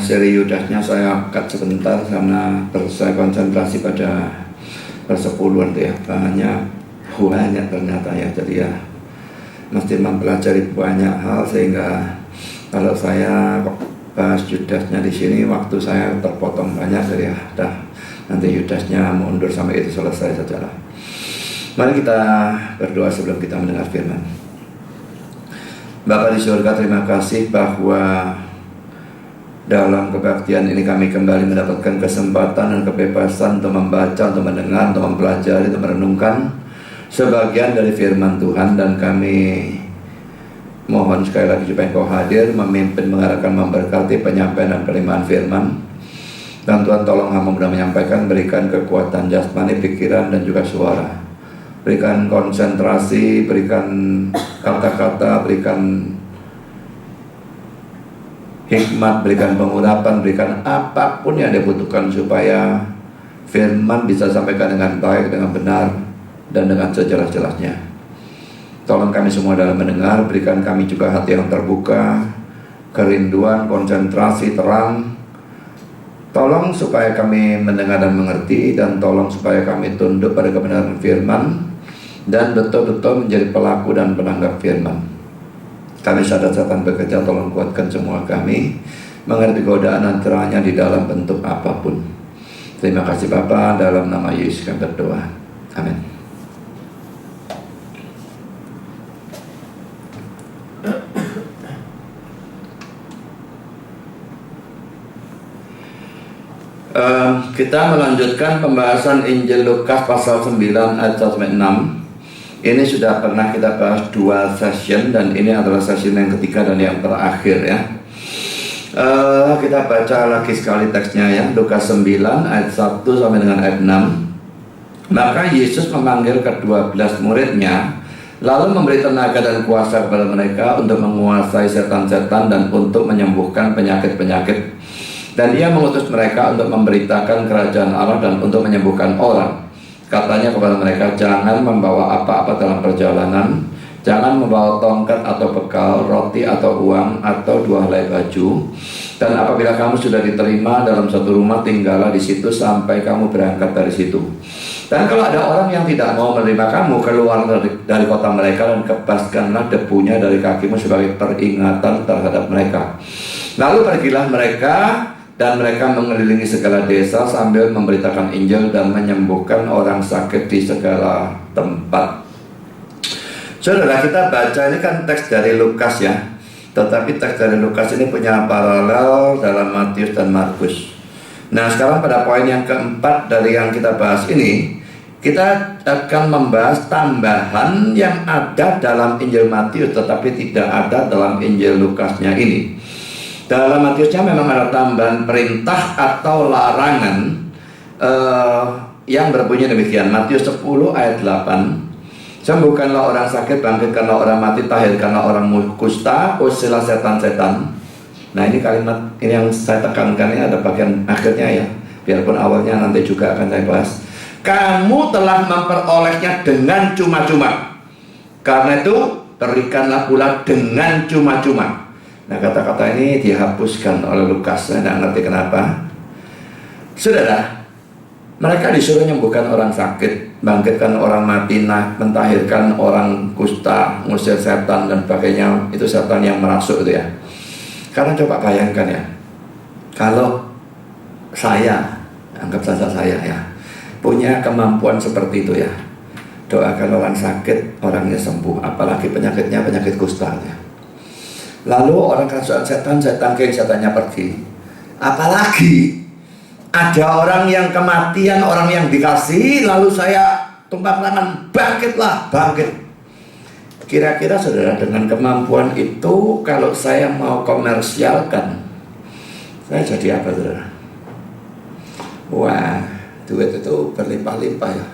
Seri Yudasnya saya cut sebentar karena saya konsentrasi pada persepuluhan ya. Banyak ternyata ya. Jadi ya mesti mempelajari banyak hal, sehingga kalau saya bahas Yudasnya di sini waktu saya terpotong banyak. Jadi ya nanti Yudasnya mundur sampai itu selesai sajalah. Mari kita berdoa sebelum kita mendengar firman. Bapa di surga, terima kasih bahwa dalam kebaktian ini kami kembali mendapatkan kesempatan dan kebebasan untuk membaca, untuk mendengar, untuk mempelajari, untuk merenungkan sebagian dari firman Tuhan. Dan kami mohon sekali lagi supaya Engkau hadir, memimpin, mengarahkan, memberkati penyampaian dan penerimaan firman. Dan Tuhan tolong hamba mudah menyampaikan, berikan kekuatan jasmani, pikiran dan juga suara. Berikan konsentrasi, berikan kata-kata, berikan hikmat, berikan pengurapan, berikan apapun yang dibutuhkan supaya firman bisa sampaikan dengan baik, dengan benar, dan dengan sejelas-jelasnya. Tolong kami semua dalam mendengar, berikan kami juga hati yang terbuka, kerinduan, konsentrasi, terang. Tolong supaya kami mendengar dan mengerti, dan tolong supaya kami tunduk pada kebenaran firman dan betul-betul menjadi pelaku dan penanggap firman. Kami sadar setan bekerja, tolong kuatkan semua kami mengerti godaan dan terangnya di dalam bentuk apapun. Terima kasih Bapa, dalam nama Yesus kami berdoa. Amin. Kita melanjutkan pembahasan Injil Lukas pasal 9 ayat 1-6. Ini sudah pernah kita bahas 2 session, dan ini adalah session yang ketiga dan yang terakhir ya. Kita baca lagi sekali teksnya ya. Lukas 9 ayat 1 sampai dengan ayat 6. Maka Yesus memanggil ke-12 muridnya, lalu memberi tenaga dan kuasa kepada mereka untuk menguasai setan-setan dan untuk menyembuhkan penyakit-penyakit. Dan ia mengutus mereka untuk memberitakan kerajaan Allah dan untuk menyembuhkan orang. Katanya kepada mereka, jangan membawa apa-apa dalam perjalanan, jangan membawa tongkat atau bekal, roti atau uang, atau 2 helai baju. Dan apabila kamu sudah diterima dalam satu rumah, tinggallah di situ sampai kamu berangkat dari situ. Dan kalau ada orang yang tidak mau menerima kamu, keluar dari kota mereka dan kebaskanlah debunya dari kakimu sebagai peringatan terhadap mereka. Lalu pergilah mereka, dan mereka mengelilingi segala desa sambil memberitakan Injil dan menyembuhkan orang sakit di segala tempat. Saudara, kita baca ini kan teks dari Lukas ya. Tetapi teks dari Lukas ini punya paralel dalam Matius dan Markus. Nah, sekarang pada poin yang keempat dari yang kita bahas ini, kita akan membahas tambahan yang ada dalam Injil Matius tetapi tidak ada dalam Injil Lukasnya ini. Dalam Matiusnya memang ada tambahan perintah atau larangan yang berbunyi demikian. Matius 10 ayat 8. Sembuhkanlah orang sakit, bangkitkanlah orang mati, tahirkanlah orang kusta, usirlah setan-setan. Nah, ini kalimat ini yang saya tekankan, ini ada bagian akhirnya ya. Biarpun awalnya nanti juga akan saya bahas. Kamu telah memperolehnya dengan cuma-cuma. Karena itu berikanlah pula dengan cuma-cuma. Nah, kata-kata ini dihapuskan oleh Lukas. Saya tidak ngerti kenapa. Saudara, mereka disuruh menyembuhkan orang sakit, bangkitkan orang mati, mentahirkan orang kusta, ngusir setan dan sebagainya. Itu setan yang merasuk itu ya. Karena coba bayangkan ya, kalau saya, anggap saja saya ya, punya kemampuan seperti itu ya, doakan orang sakit, orangnya sembuh, apalagi penyakitnya penyakit kusta ya. Lalu orang kerasukan setan, setannya pergi. Apalagi ada orang yang kematian, orang yang dikasih, lalu saya tumpang tangan, bangkitlah, bangkit. Kira-kira saudara, dengan kemampuan itu, kalau saya mau komersialkan, saya jadi apa saudara? Wah, duit itu berlimpah-limpah ya.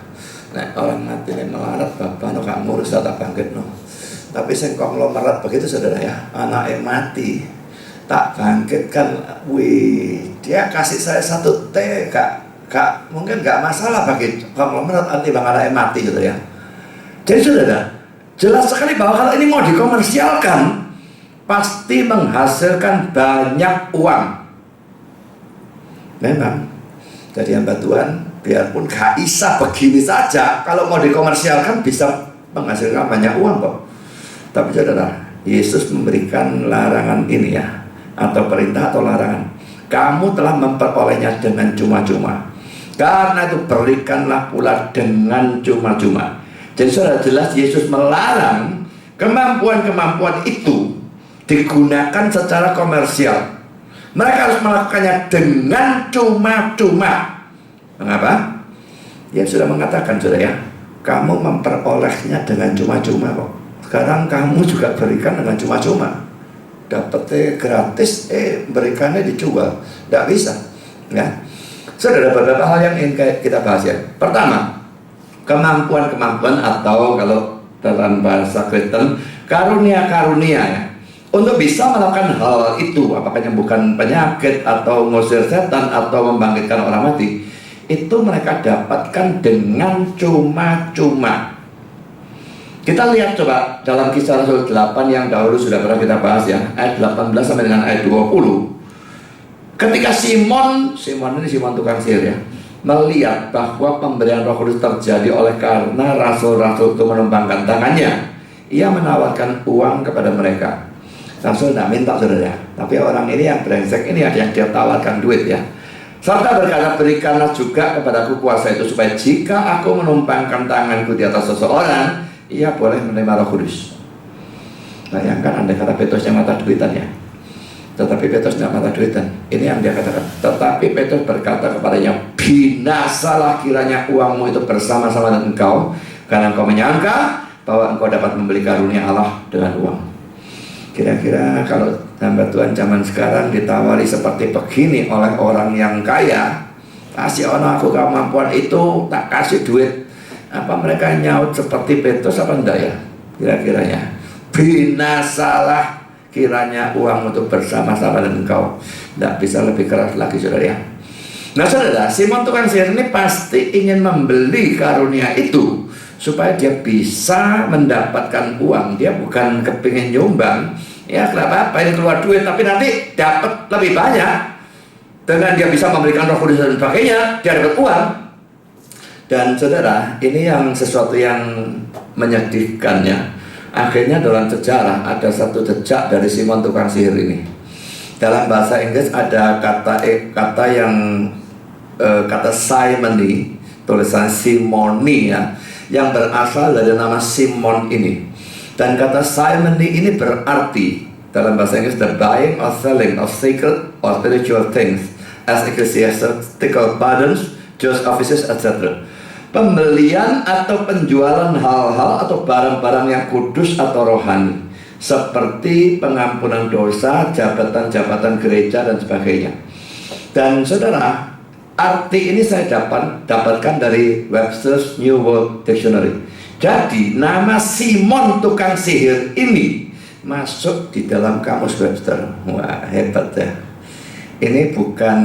Nah, orang mati ini melarat, bapak no kamu harus tak bangkit no. Tapi saya konglomerat begitu saudara ya, anaknya mati, tak bangkitkan, wih, dia kasih saya 1 T, kak, mungkin gak masalah bagi konglomerat anti bang anaknya mati gitu ya. Jadi saudara, jelas sekali bahwa kalau ini mau dikomersialkan, pasti menghasilkan banyak uang. Memang jadi hamba Tuhan, biarpun gak bisa begini saja, kalau mau dikomersialkan bisa menghasilkan banyak uang kok. Tapi saudara, Yesus memberikan larangan ini ya, atau perintah atau larangan. Kamu telah memperolehnya dengan cuma-cuma, karena itu berikanlah pula dengan cuma-cuma. Jadi sudah jelas Yesus melarang kemampuan-kemampuan itu digunakan secara komersial. Mereka harus melakukannya dengan cuma-cuma. Mengapa? Dia sudah mengatakan, sudah ya, kamu memperolehnya dengan cuma-cuma kok. Sekarang kamu juga berikan dengan cuma-cuma. Dapatnya gratis, berikannya dijual. Tidak bisa ya. Sudah ada beberapa hal yang ingin kita bahas ya. Pertama, kemampuan-kemampuan atau kalau dalam bahasa Kristen, karunia-karunia ya. Untuk bisa melakukan hal itu, apakah bukan penyakit atau ngusir setan atau membangkitkan orang mati, itu mereka dapatkan dengan cuma-cuma. Kita lihat coba dalam Kisah Rasul 8 yang dahulu sudah pernah kita bahas ya, ayat 18 sampai dengan ayat 20. Ketika Simon ini Simon tukang sihir ya, melihat bahwa pemberian Roh Kudus terjadi oleh karena rasul-rasul itu menumpangkan tangannya, ia menawarkan uang kepada mereka. Rasul tidak minta saudara, tapi orang ini yang brengsek ini yang dia tawarkan duit ya. Serta berkata, berikanlah juga kepadaku kuasa itu, supaya jika aku menumpangkan tanganku di atas seseorang, ia boleh menerima Roh Kudus. Bayangkan andai kata Petrus yang mata duitan ya. Tetapi Petrus tidak mata duitan. Ini yang dia katakan. Tetapi Petrus berkata kepadanya, binasalah kiranya uangmu itu bersama-sama dengan engkau, karena engkau menyangka bahwa engkau dapat membeli karunia Allah dengan uang. Kira-kira kalau hamba Tuhan zaman sekarang ditawari seperti begini oleh orang yang kaya, kasih ono aku kemampuan itu, tak kasih duit, apa mereka nyaut seperti Petrus apa enggak ya? Kira-kiranya binasalah kiranya uang untuk bersama-sama dengan engkau. Tidak bisa lebih keras lagi saudara ya. Nah saudara, Simon tukang sihir ini pasti ingin membeli karunia itu supaya dia bisa mendapatkan uang. Dia bukan kepingin nyumbang, ya kenapa apa ini keluar duit, tapi nanti dapat lebih banyak. Dengan dia bisa memberikan Roh Kudus dan sebagainya, dia dapat uang. Dan saudara, ini yang sesuatu yang menyedihkan ya. Akhirnya dalam sejarah ada satu jejak dari Simon tukang sihir ini. Dalam bahasa Inggris ada kata yang kata simony, tulisan simony ya, yang berasal dari nama Simon ini. Dan kata simony ini berarti dalam bahasa Inggris the buying or selling of sacred or spiritual things as ecclesiastical burdens, church offices, etc. Pembelian atau penjualan hal-hal atau barang-barang yang kudus atau rohani, seperti pengampunan dosa, jabatan-jabatan gereja dan sebagainya. Dan saudara, arti ini saya dapatkan dari Webster's New World Dictionary. Jadi nama Simon tukang sihir ini masuk di dalam kamus Webster. Wah, hebat ya. Ini bukan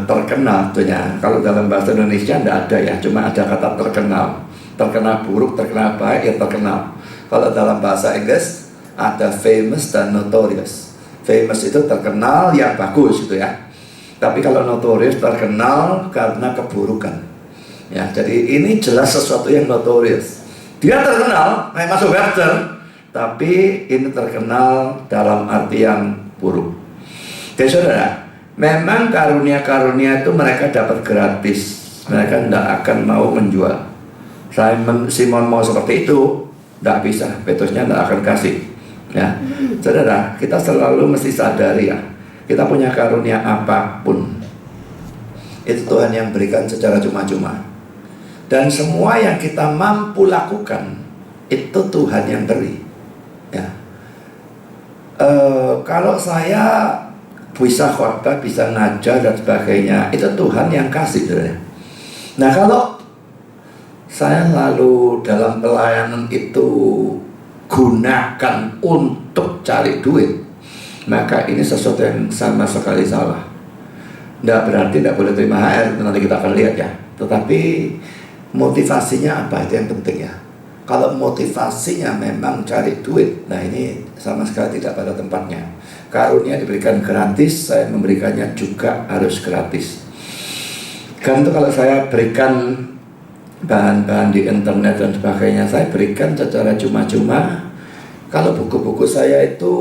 terkenal tentunya. Kalau dalam bahasa Indonesia tidak ada ya, cuma ada kata terkenal. Terkenal buruk, terkenal baik, ya terkenal. Kalau dalam bahasa Inggris ada famous dan notorious. Famous itu terkenal yang bagus gitu ya. Tapi kalau notorious terkenal karena keburukan. Ya, jadi ini jelas sesuatu yang notorious. Dia terkenal, masuk Webster, tapi ini terkenal dalam arti yang buruk. Jadi saudara, memang karunia-karunia itu mereka dapat gratis. Mereka tidak akan mau menjual. Simon mau seperti itu, tidak bisa. Petrusnya tidak akan kasih. Ya, saudara, kita selalu mesti sadari ya, kita punya karunia apapun, itu Tuhan yang berikan secara cuma-cuma. Dan semua yang kita mampu lakukan, itu Tuhan yang beri. Ya. Kalau saya bisa khotbah, bisa ngajar dan sebagainya, itu Tuhan yang kasih. Nah kalau saya lalu dalam pelayanan itu gunakan untuk cari duit, maka ini sesuatu yang sama sekali salah. Tidak berarti tidak boleh terima HR, nanti kita akan lihat ya. Tetapi motivasinya apa, itu yang penting ya. Kalau motivasinya memang cari duit, nah ini sama sekali tidak pada tempatnya. Karunia diberikan gratis, saya memberikannya juga harus gratis. Kan itu kalau saya berikan bahan-bahan di internet dan sebagainya, saya berikan secara cuma-cuma. Kalau buku-buku saya itu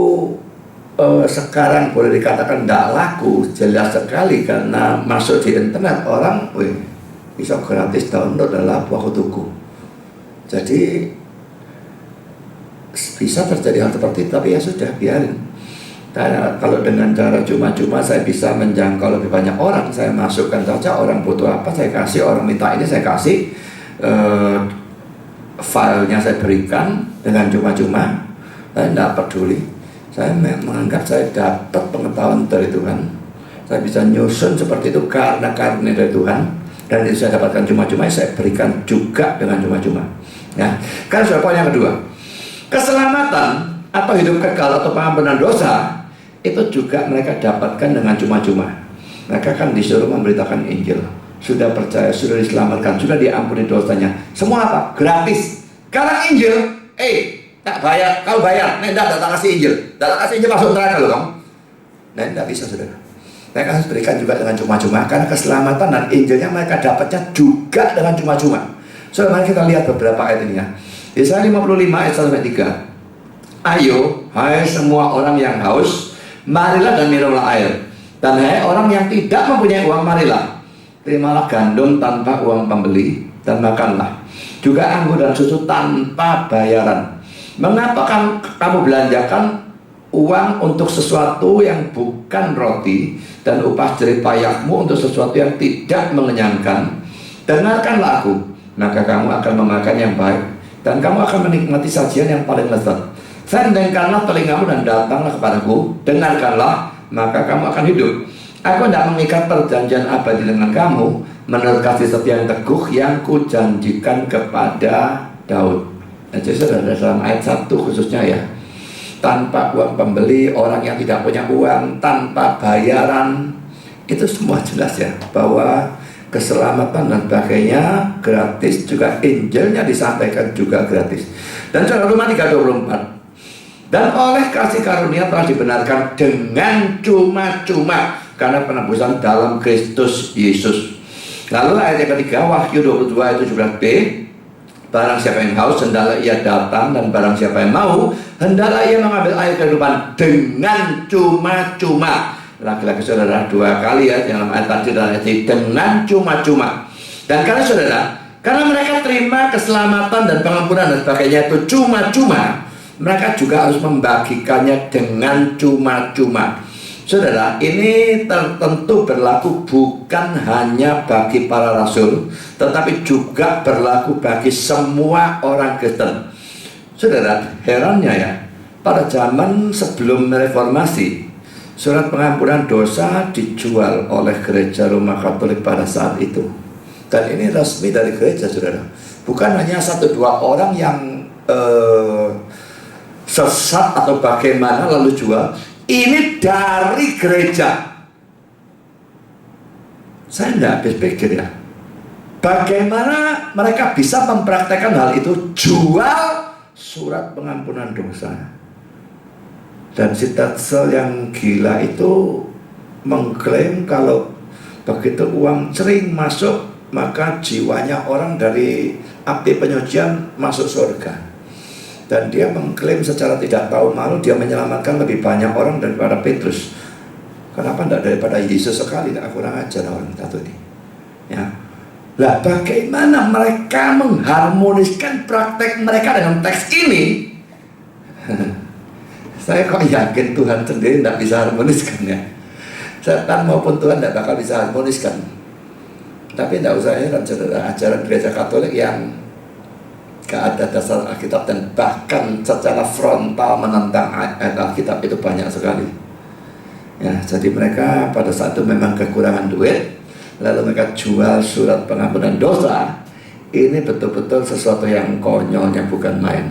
sekarang boleh dikatakan tidak laku, jelas sekali karena masuk di internet orang, bisa gratis download adalah buku tuku. Jadi bisa terjadi hal seperti itu, tapi ya sudah, biarin. Karena kalau dengan cara cuma-cuma saya bisa menjangkau lebih banyak orang, saya masukkan saja orang butuh apa, saya kasih, orang minta ini saya kasih, filenya saya berikan dengan cuma-cuma, saya tidak peduli. Saya menganggap saya dapat pengetahuan dari Tuhan, saya bisa nyusun seperti itu karena karunia dari Tuhan, dan itu saya dapatkan cuma-cuma, saya berikan juga dengan cuma-cuma. Ya, kan sudah poin yang kedua, keselamatan atau hidup kekal atau pengampunan dosa itu juga mereka dapatkan dengan cuma-cuma. Mereka kan disuruh memberitakan Injil, sudah percaya, sudah diselamatkan, sudah diampuni dosanya, semua apa? Gratis. Karena Injil, tak bayar, kau bayar, tak kasih Injil, tak kasih Injil masuk neraka loh kamu. Nah, tidak bisa, saudara. Mereka harus berikan juga dengan cuma-cuma, karena keselamatan dan Injilnya mereka dapatnya juga dengan cuma-cuma. Mari kita lihat beberapa ayat ini ya. Yesaya 55 ayat 1-3. Ayo, hai semua orang yang haus, marilah dan minumlah air. Dan hai orang yang tidak mempunyai uang, marilah, terimalah gandum tanpa uang pembeli, dan makanlah juga anggur dan susu tanpa bayaran. Mengapa kamu belanjakan uang untuk sesuatu yang bukan roti, dan upah jerih payahmu untuk sesuatu yang tidak mengenyangkan? Dengarkanlah aku, maka kamu akan memakan yang baik, dan kamu akan menikmati sajian yang paling lezat. Sendengkanlah telingamu dan datanglah kepadaku, dengarkanlah, maka kamu akan hidup. Aku tidak mengikat perjanjian abadi dengan kamu menurut kasih setia yang teguh yang kujanjikan kepada Daud. Nah, jadi saudara, dalam ayat 1 khususnya ya, tanpa uang pembeli, orang yang tidak punya uang, tanpa bayaran, itu semua jelas ya, bahwa keselamatan dan sebagainya gratis, juga Injilnya disampaikan juga gratis. Dan saudara, Roma 3:24, dan oleh kasih karunia telah dibenarkan dengan cuma-cuma karena penebusan dalam Kristus Yesus. Lalu ayat yang ketiga, Wahyu 22 ayat 17b, barang siapa yang haus, hendaklah ia datang, dan barang siapa yang mau, hendaklah ia mengambil air kehidupan dengan cuma-cuma. Laki-laki saudara, 2 kali ya, dalam ayat tadi dan ayat ini, dengan cuma-cuma. Dan karena saudara, karena mereka terima keselamatan dan pengampunan dan sebagainya itu cuma-cuma, mereka juga harus membagikannya dengan cuma-cuma. Saudara, ini tentu berlaku bukan hanya bagi para rasul, tetapi juga berlaku bagi semua orang Kristen. Saudara, herannya ya, pada zaman sebelum reformasi, surat pengampunan dosa dijual oleh gereja Roma Katolik pada saat itu. Dan ini resmi dari gereja, saudara. Bukan hanya 1-2 orang yang sesat atau bagaimana lalu jual. Ini dari gereja. Saya tidak habis pikir ya, bagaimana mereka bisa mempraktekkan hal itu, jual surat pengampunan dosa. Dan si Tetzel yang gila itu mengklaim kalau begitu uang sering masuk, maka jiwanya orang dari api penyucian masuk surga. Dan dia mengklaim secara tidak tahu malu dia menyelamatkan lebih banyak orang daripada Petrus. Kenapa tidak daripada Yesus sekali? Tidak, kurang ajar orang satu ini. Ya. Lah, bagaimana mereka mengharmoniskan praktek mereka dengan teks ini? Saya kok yakin Tuhan sendiri tidak bisa harmoniskan ya. Setan maupun Tuhan tidak bakal bisa harmoniskan. Tapi tidak usah heran saudara, ajaran gereja Katolik yang gak ada dasar Alkitab dan bahkan secara frontal menentang ayat Alkitab itu banyak sekali. Ya, jadi mereka pada saat itu memang kekurangan duit, lalu mereka jual surat pengampunan dosa. Ini betul-betul sesuatu yang konyolnya bukan main.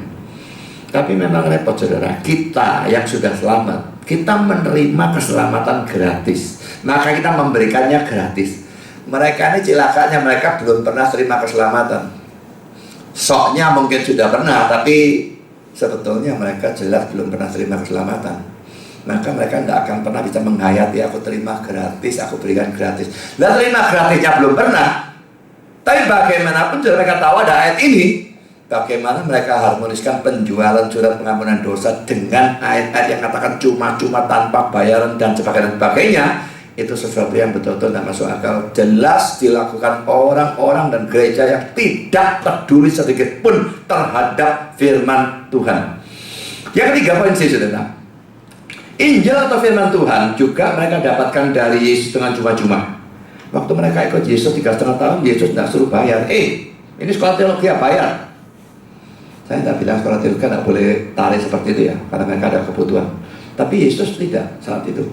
Tapi memang repot saudara, kita yang sudah selamat, kita menerima keselamatan gratis, maka kita memberikannya gratis. Mereka ini cilakanya, mereka belum pernah terima keselamatan. Soknya mungkin sudah pernah, tapi sebetulnya mereka jelas belum pernah terima keselamatan. Maka mereka tidak akan pernah bisa menghayati, aku terima gratis, aku berikan gratis. Lah terima gratisnya belum pernah. Tapi bagaimanapun mereka tahu ada ayat ini. Bagaimana mereka harmoniskan penjualan surat pengampunan dosa dengan ayat-ayat yang katakan cuma-cuma tanpa bayaran dan sebagainya. Itu sesuatu yang betul-betul tidak masuk akal. Jelas dilakukan orang-orang dan gereja yang tidak peduli sedikit pun terhadap firman Tuhan. Yang ketiga poin sih, saudara. Injil atau firman Tuhan juga mereka dapatkan dari Yesus dengan cuma-cuma. Waktu mereka ikut Yesus 3,5 tahun, Yesus tidak suruh bayar. Ini sekolah teologi ya, bayar. Saya tidak bilang sekolah teologi tidak boleh tarik seperti itu ya, karena mereka ada kebutuhan. Tapi Yesus tidak saat itu.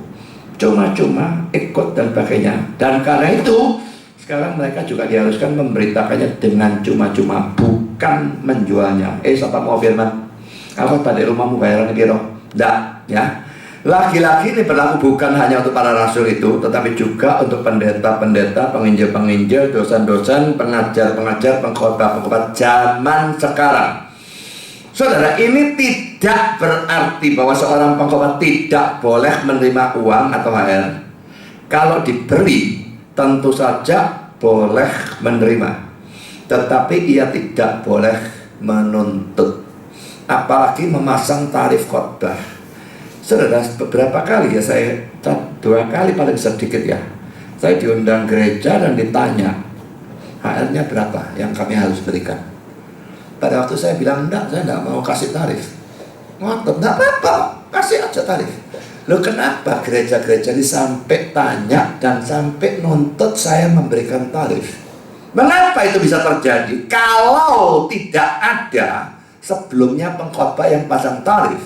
Cuma-cuma ikut dan sebagainya. Dan karena itu sekarang mereka juga diharuskan memberitakannya dengan cuma-cuma, bukan menjualnya. Siapa mau firman? Aku pada rumahmu bayaran biro? Tidak ya. Lagi-lagi ini berlaku bukan hanya untuk para rasul itu, tetapi juga untuk pendeta-pendeta, penginjil-penginjil, dosen-dosen, pengajar-pengajar, pengkhotbah-pengkhotbah zaman sekarang. Saudara, ini tidak berarti bahwa seorang pengkhotbah tidak boleh menerima uang atau HR. Kalau diberi, tentu saja boleh menerima, tetapi ia tidak boleh menuntut, apalagi memasang tarif khotbah. Saudara, beberapa kali ya, saya 2 kali paling sedikit ya, saya diundang gereja dan ditanya HR-nya berapa yang kami harus berikan. Pada waktu saya bilang enggak, saya enggak mau kasih tarif. Ngotot, enggak apa-apa, kasih aja tarif. Loh, kenapa gereja-gereja ini sampai tanya dan sampai nuntut saya memberikan tarif? Mengapa itu bisa terjadi? Kalau tidak ada sebelumnya pengkhotbah yang pasang tarif,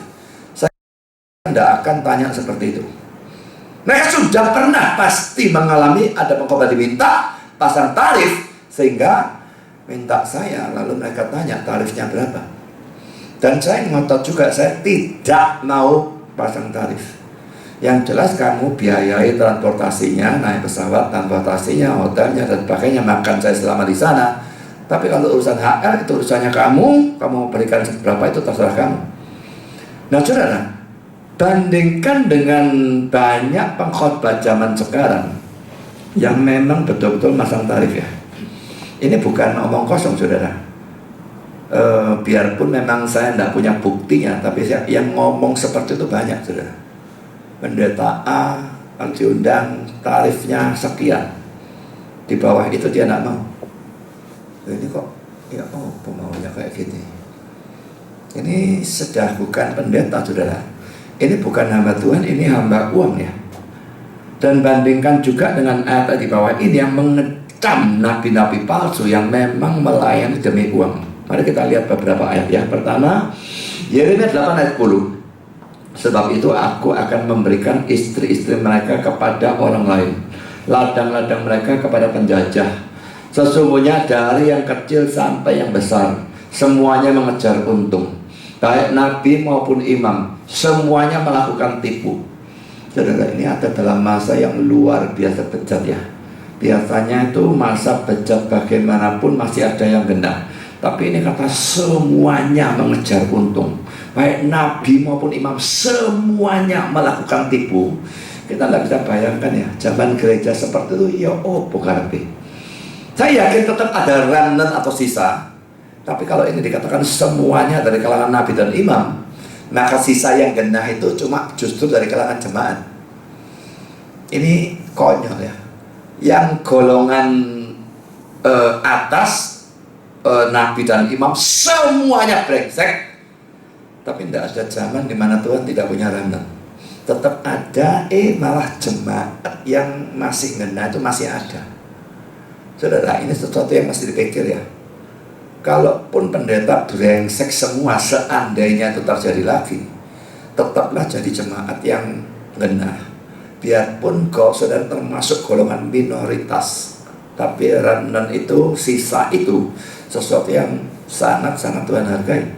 tidak akan tanya seperti itu. Mereka sudah pernah pasti mengalami ada pengkhotbah diminta pasang tarif, sehingga minta saya, lalu mereka tanya tarifnya berapa. Dan saya ngotot juga, saya tidak mau pasang tarif. Yang jelas kamu biayai transportasinya, naik pesawat, transportasinya, hotelnya dan sebagainya, makan saya selama di sana. Tapi kalau urusan HR itu urusannya kamu berikan berapa itu terserah kamu. Nah saudara, bandingkan dengan banyak pengkhotbah zaman sekarang yang memang betul-betul masang tarif ya. Ini bukan omong kosong saudara. Biarpun memang saya tidak punya buktinya, tapi yang ngomong seperti itu banyak saudara. Pendeta A yang diundang tarifnya sekian, di bawah itu dia tidak mau. Ini kok ya maunya kayak gini. Ini sudah bukan pendeta saudara. Ini bukan hamba Tuhan, ini hamba uang ya. Dan bandingkan juga dengan ayat di bawah ini yang mengecam nabi-nabi palsu yang memang melayani demi uang. Mari kita lihat beberapa ayat ya. Pertama, Yeremia 8 ayat 10. Sebab itu aku akan memberikan istri-istri mereka kepada orang lain, ladang-ladang mereka kepada penjajah. Sesungguhnya dari yang kecil sampai yang besar, semuanya mengejar untung. Baik nabi maupun imam, semuanya melakukan tipu. Saudara, ini ada dalam masa yang luar biasa bejat ya. Biasanya itu masa bejat bagaimanapun masih ada yang genah. Tapi ini kata semuanya mengejar untung. Baik nabi maupun imam, semuanya melakukan tipu. Kita tidak bisa bayangkan ya, zaman gereja seperti itu, ya bukan lebih. Saya yakin tetap ada remnant atau sisa. Tapi kalau ini dikatakan semuanya dari kalangan nabi dan imam, maka sisa yang genah itu cuma justru dari kalangan jemaat. Ini konyol ya. Yang golongan atas, nabi dan imam, semuanya brengsek. Tapi tidak ada zaman di mana Tuhan tidak punya remnant. Tetap ada, malah jemaat yang masih genah itu masih ada. Saudara, ini sesuatu yang mesti dipikir ya. Kalaupun pendeta brengsek semua, seandainya itu terjadi lagi, tetaplah jadi jemaat yang genah. Biarpun kau saudara termasuk golongan minoritas, tapi remnant itu, sisa itu, sesuatu yang sangat-sangat Tuhan hargai.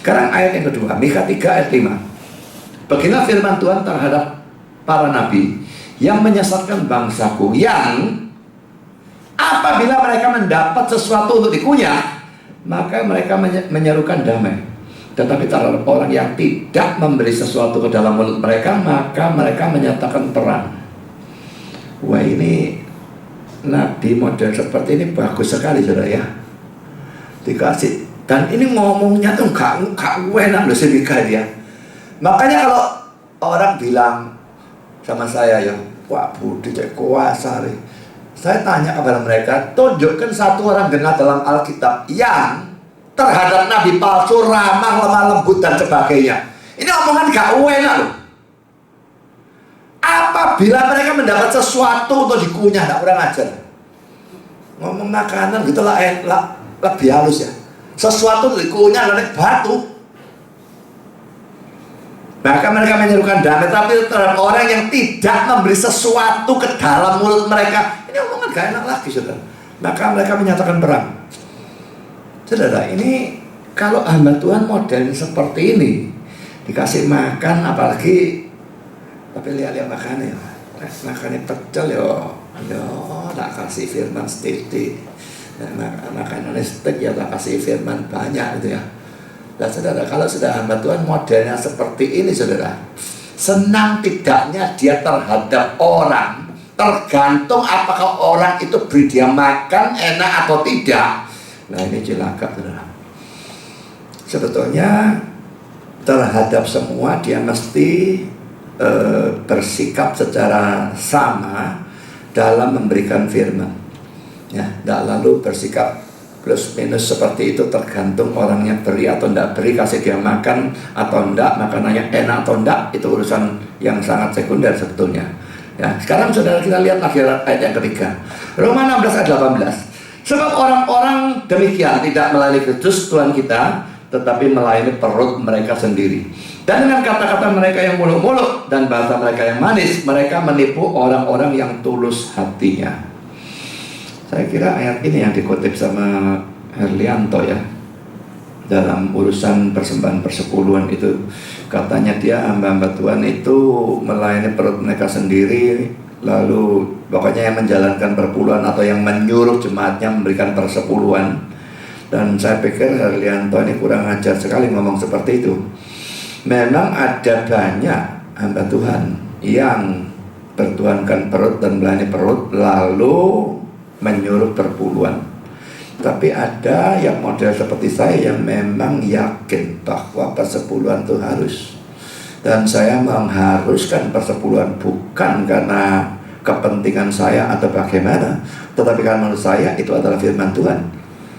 Sekarang ayat yang kedua, Mika 3 ayat 5. Beginilah firman Tuhan terhadap para nabi yang menyesatkan bangsaku, yang apabila mereka mendapat sesuatu untuk dikunyah, maka mereka menyerukan damai. Tetapi terhadap orang yang tidak memberi sesuatu ke dalam mulut mereka, maka mereka menyatakan perang. Wah, ini nabi model seperti ini bagus sekali, saudara ya. Dikasih, dan ini ngomongnya tuh gak enak loh semika dia. Makanya kalau orang bilang sama saya ya, Pak Budi cek kuasa nih. Saya tanya kepada mereka, tunjukkan satu orang dengar dalam Alkitab yang terhadap nabi palsu ramah, lemah lembut dan sebagainya. Ini omongan gak enak loh. Apabila mereka mendapat sesuatu untuk dikunyah, tak kurang ajar. Ngomong makanan gitu lah, lebih halus ya. Sesuatu untuk dikunyah oleh batu, maka mereka menyerukan damai. Tapi terhadap orang yang tidak memberi sesuatu ke dalam mulut mereka, ini omongan gak enak lagi, saudara. Maka mereka menyatakan perang. Saudara, ini kalau hamba Tuhan model seperti ini, dikasih makan, apalagi, tapi lihat-lihat makannya, makannya pecel ya, tak kasih firman sedikit. Makanannya steak ya tak kasih firman banyak gitu ya. Nah saudara, kalau sudah hamba Tuhan modelnya seperti ini, saudara, senang tidaknya dia terhadap orang, tergantung apakah orang itu beri dia makan enak atau tidak. Nah ini cilaka, saudara. Sebetulnya terhadap semua dia mesti bersikap secara sama dalam memberikan firman. Ya, tidak lalu bersikap plus minus seperti itu, tergantung orangnya beri atau tidak beri, kasih dia makan atau tidak, makanannya enak atau tidak, itu urusan yang sangat sekunder sebetulnya. Ya, sekarang saudara kita lihat lagi ayat yang ketiga, Roma 16 ayat 18. Sebab orang-orang demikian tidak melayani Kristus Tuhan kita, tetapi melayani perut mereka sendiri. Dan dengan kata-kata mereka yang muluk-muluk dan bahasa mereka yang manis, mereka menipu orang-orang yang tulus hatinya. Saya kira ayat ini yang dikutip sama Herlianto ya, dalam urusan persembahan persepuluhan itu. Katanya dia hamba-hamba Tuhan itu melayani perut mereka sendiri, lalu pokoknya yang menjalankan perpuluhan atau yang menyuruh jemaatnya memberikan persepuluhan. Dan saya pikir Herlianto ini kurang ajar sekali ngomong seperti itu. Memang ada banyak hamba Tuhan yang bertuhankan perut dan melayani perut lalu menyuruh perpuluhan. Tapi ada yang model seperti saya yang memang yakin bahwa persepuluhan itu harus. Dan saya mengharuskan persepuluhan bukan karena kepentingan saya atau bagaimana, tetapi karena menurut saya itu adalah firman Tuhan.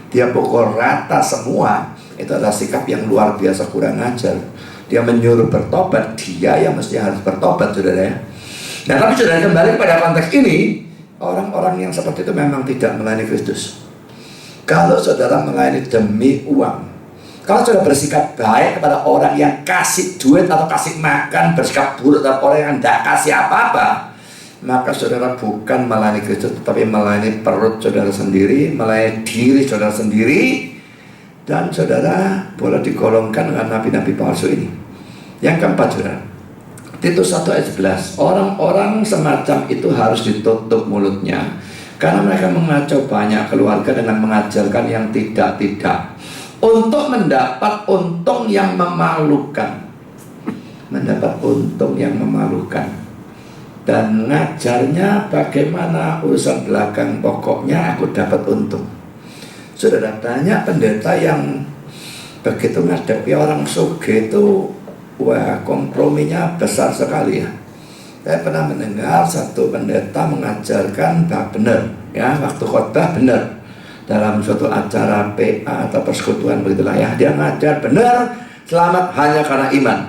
Dia pukul rata semua, itu adalah sikap yang luar biasa kurang ajar. Dia menyuruh bertobat, dia yang mesti harus bertobat, saudara ya. Nah tapi saudara, kembali pada konteks ini, orang-orang yang seperti itu memang tidak melayani Kristus. Kalau saudara melayani demi uang, kalau saudara bersikap baik kepada orang yang kasih duit atau kasih makan, bersikap buruk terhadap orang yang tidak kasih apa-apa, maka saudara bukan melayani Kristus, tetapi melayani perut saudara sendiri, melayani diri saudara sendiri. Dan saudara boleh digolongkan dengan nabi-nabi palsu ini. Yang keempat, saudara, Titus 1 ayat 11, orang-orang semacam itu harus ditutup mulutnya, karena mereka mengacau banyak keluarga dengan mengajarkan yang tidak-tidak, untuk mendapat untung yang memalukan. Mendapat untung yang memalukan. Dan ngajarnya bagaimana urusan belakang, pokoknya aku dapat untung. Saudara, banyak pendeta yang begitu ngadepi orang sugih itu, wah, komprominya besar sekali ya. Saya pernah mendengar satu pendeta mengajarkan benar ya, waktu khotbah benar dalam suatu acara PA atau persekutuan begitulah ya, dia ngajar benar, selamat hanya karena iman.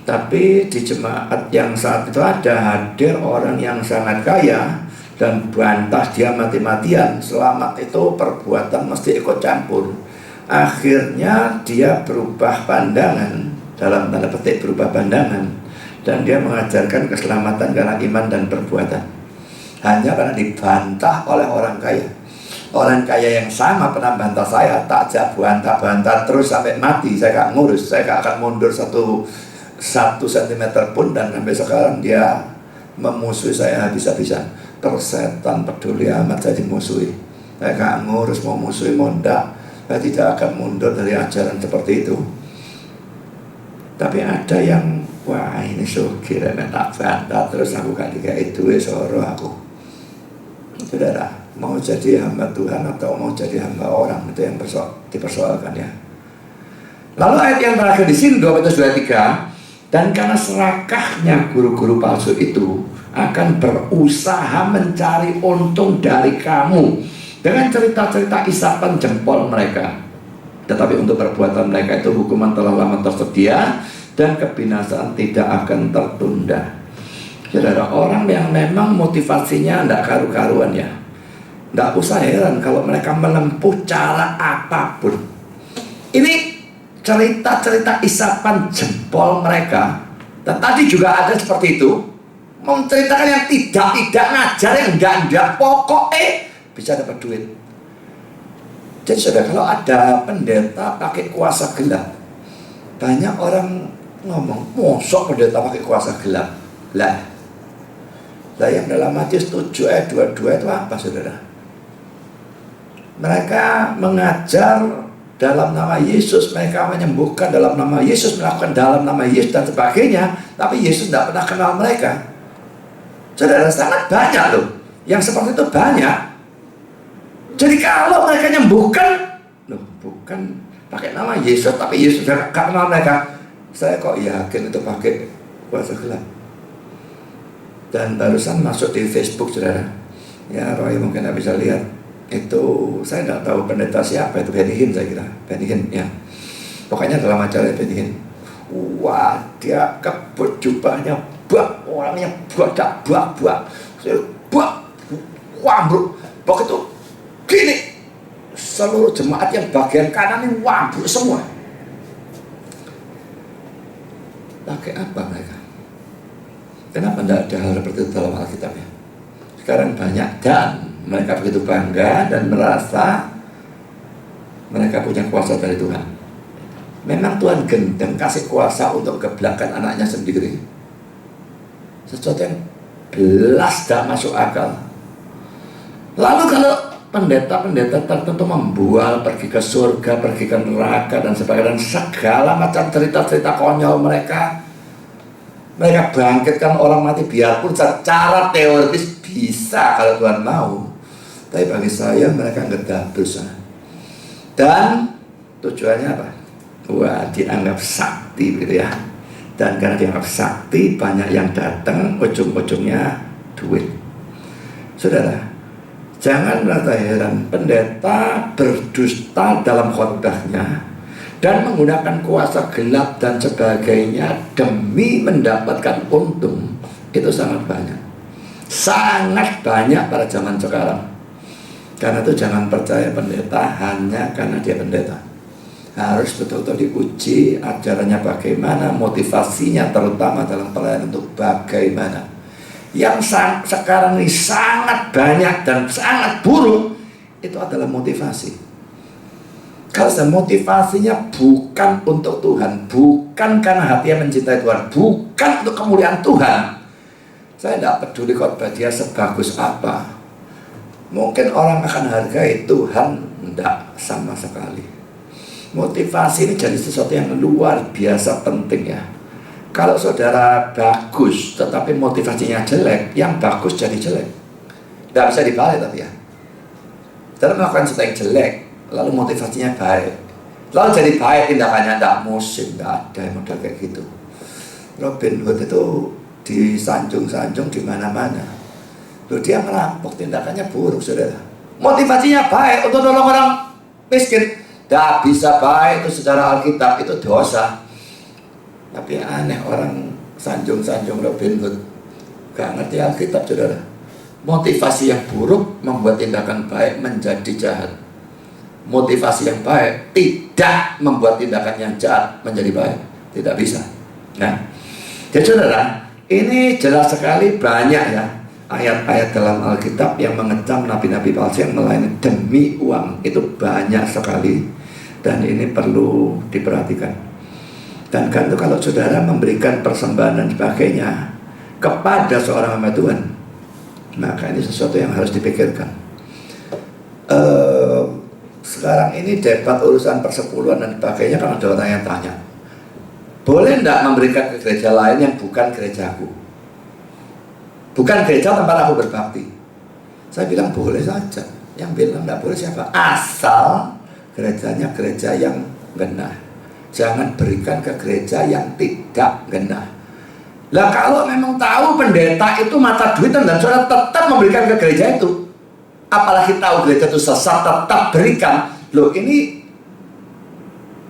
Tapi di jemaat yang saat itu ada hadir orang yang sangat kaya dan bantah dia mati-matian, selamat itu perbuatan mesti ikut campur. Akhirnya dia berubah pandangan, dalam tanda petik berubah pandangan, dan dia mengajarkan keselamatan karena iman dan perbuatan, hanya karena dibantah oleh orang kaya. Orang kaya yang sama pernah bantah saya, tak ajak bantah terus sampai mati, saya gak ngurus, saya gak akan mundur satu sentimeter pun. Dan sampai sekarang dia memusuhi saya habis-habisan. Tersetan peduli amat saya dimusuhi, saya gak ngurus mau musuhi mau ndak. Saya tidak akan mundur dari ajaran seperti itu. Tapi ada yang, wah ini kira tak bantah, terus aku gak kayak itu, soro aku. Saudara, mau jadi hamba Tuhan atau mau jadi hamba orang, itu yang dipersoalkan ya. Lalu ayat yang terakhir di sini 2 Petrus 2:3, dan karena serakahnya guru-guru palsu itu akan berusaha mencari untung dari kamu dengan cerita-cerita isapan jempol mereka. Tetapi untuk perbuatan mereka itu hukuman telah lama tersedia dan kebinasaan tidak akan tertunda. Saudara, orang yang memang motivasinya tidak karu-karuan ya, tidak usah heran kalau mereka menempuh cara apapun. Ini cerita-cerita isapan jempol mereka. Dan tadi juga ada seperti itu, menceritakan yang tidak ngajar, yang enggak pokoknya bisa dapat duit. Jadi saudara, kalau ada pendeta pakai kuasa gelap, banyak orang ngomong, mosok pendeta pakai kuasa gelap. Lah yang dalam Matius 7 ayat 22 itu apa saudara? Mereka mengajar dalam nama Yesus, mereka menyembuhkan dalam nama Yesus, melakukan dalam nama Yesus dan sebagainya, tapi Yesus tidak pernah kenal mereka. Saudara, sangat banyak loh yang seperti itu, banyak. Jadi kalau mereka menyembuhkan, loh bukan pakai nama Yesus, tapi Yesus tidak kenal mereka, saya kok yakin itu pakai kuasa gelap. Dan barusan masuk di Facebook saudara, ya Roy mungkin tidak bisa lihat. Itu saya tidak tahu pendeta siapa, itu Benny Hinn saya kira, Benny Hinn ya, pokoknya dalam acara Benny Hinn, wah dia kebut jubahnya bak, orangnya buat wah bro, begitu gini, seluruh jemaat yang bagian kanan ini wambruk semua. Pakai apa mereka? Kenapa tidak ada hal seperti itu dalam Alkitab ya? Sekarang banyak, dan mereka begitu bangga dan merasa mereka punya kuasa dari Tuhan. Memang Tuhan gendeng kasih kuasa untuk geblakan anaknya sendiri. Sesuatu yang belas tidak masuk akal. Lalu kalau pendeta-pendeta tertentu membual, pergi ke surga, pergi ke neraka dan sebagainya, dan segala macam cerita-cerita konyol mereka bangkitkan orang mati, biarpun secara teoritis bisa kalau Tuhan mau. Tapi bagi saya mereka nggak berusaha. Dan tujuannya apa? Wah, dianggap sakti gitu ya. Dan karena dianggap sakti, banyak yang datang, ujung-ujungnya duit. Saudara, jangan merasa heran pendeta berdusta dalam khotbahnya dan menggunakan kuasa gelap dan sebagainya demi mendapatkan untung. Itu sangat banyak. Sangat banyak pada zaman sekarang. Karena itu jangan percaya pendeta hanya karena dia pendeta. Harus betul-betul diuji ajarannya bagaimana, motivasinya terutama dalam pelayanan itu bagaimana. Yang sekarang ini sangat banyak dan sangat buruk, itu adalah motivasi. Kalau motivasinya bukan untuk Tuhan, bukan karena hatinya mencintai Tuhan, bukan untuk kemuliaan Tuhan, saya tidak peduli khotbah dia sebagus apa. Mungkin orang akan hargai, Tuhan tidak sama sekali. Motivasi ini jadi sesuatu yang luar biasa penting ya. Kalau saudara bagus tetapi motivasinya jelek, yang bagus jadi jelek. Tidak bisa dibalik tapi ya. Saudara melakukan sesuatu yang jelek, lalu motivasinya baik, lalu jadi baik tindakannya, tidak musim, tidak ada yang model kayak gitu. Robin Hood itu disanjung-sanjung di mana-mana. Loh, dia merampok, tindakannya buruk saudara. Motivasinya baik untuk nolong orang miskin, tidak bisa baik itu secara Alkitab, itu dosa. Tapi aneh orang sanjung-sanjung Robin Hood, gak ngerti Alkitab saudara. Motivasi yang buruk membuat tindakan baik menjadi jahat. Motivasi yang baik tidak membuat tindakan yang jahat menjadi baik. Tidak bisa. Nah, jadi saudara, ini jelas sekali banyak ya ayat-ayat dalam Alkitab yang mengecam nabi-nabi palsu yang melayani demi uang. Itu banyak sekali, dan ini perlu diperhatikan. Dan kan itu kalau saudara memberikan persembahan dan sebagainya kepada seorang hamba Tuhan, maka ini sesuatu yang harus dipikirkan. sekarang ini debat urusan persepuluhan dan sebagainya, kan ada orang yang tanya, boleh enggak memberikan ke gereja lain yang bukan gerejaku, bukan gereja tempat aku berbakti? Saya bilang boleh saja. Yang bilang enggak boleh siapa? Asal gerejanya gereja yang benar. Jangan berikan ke gereja yang tidak benar. Lah kalau memang tahu pendeta itu mata duitan dan saudara tetap memberikan ke gereja itu, apalagi tahu gereja itu sesat, tetap berikan. Loh, ini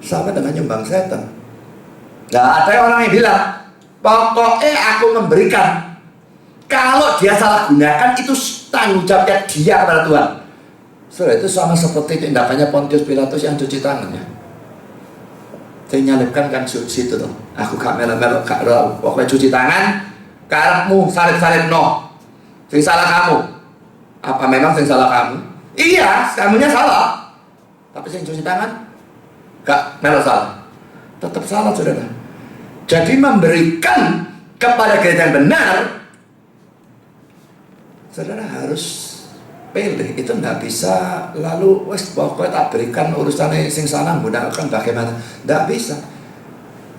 sama dengan nyumbang setan. Nah, ada orang yang bilang, pokoknya aku memberikan. Kalau dia salah gunakan, itu tanggung jawabnya dia kepada Tuhan. Saudara, itu sama seperti tindakannya Pontius Pilatus yang cuci tangannya. Saya nyalipkan kan situ tuh. Aku gak melo-melo, gak roh. Pokoknya cuci tangan, karepmu salib-salib no. Sing salah kamu. Apa memang sing salah kamu? Iya, kamunya salah. Tapi sing cuci tangan, gak melo salah. Tetap salah, saudara. Jadi memberikan kepada gereja yang benar, saudara harus pilih. Itu nggak bisa lalu wes pokoknya tak berikan urusannya sing sana gunakan bagaimana. Nggak bisa.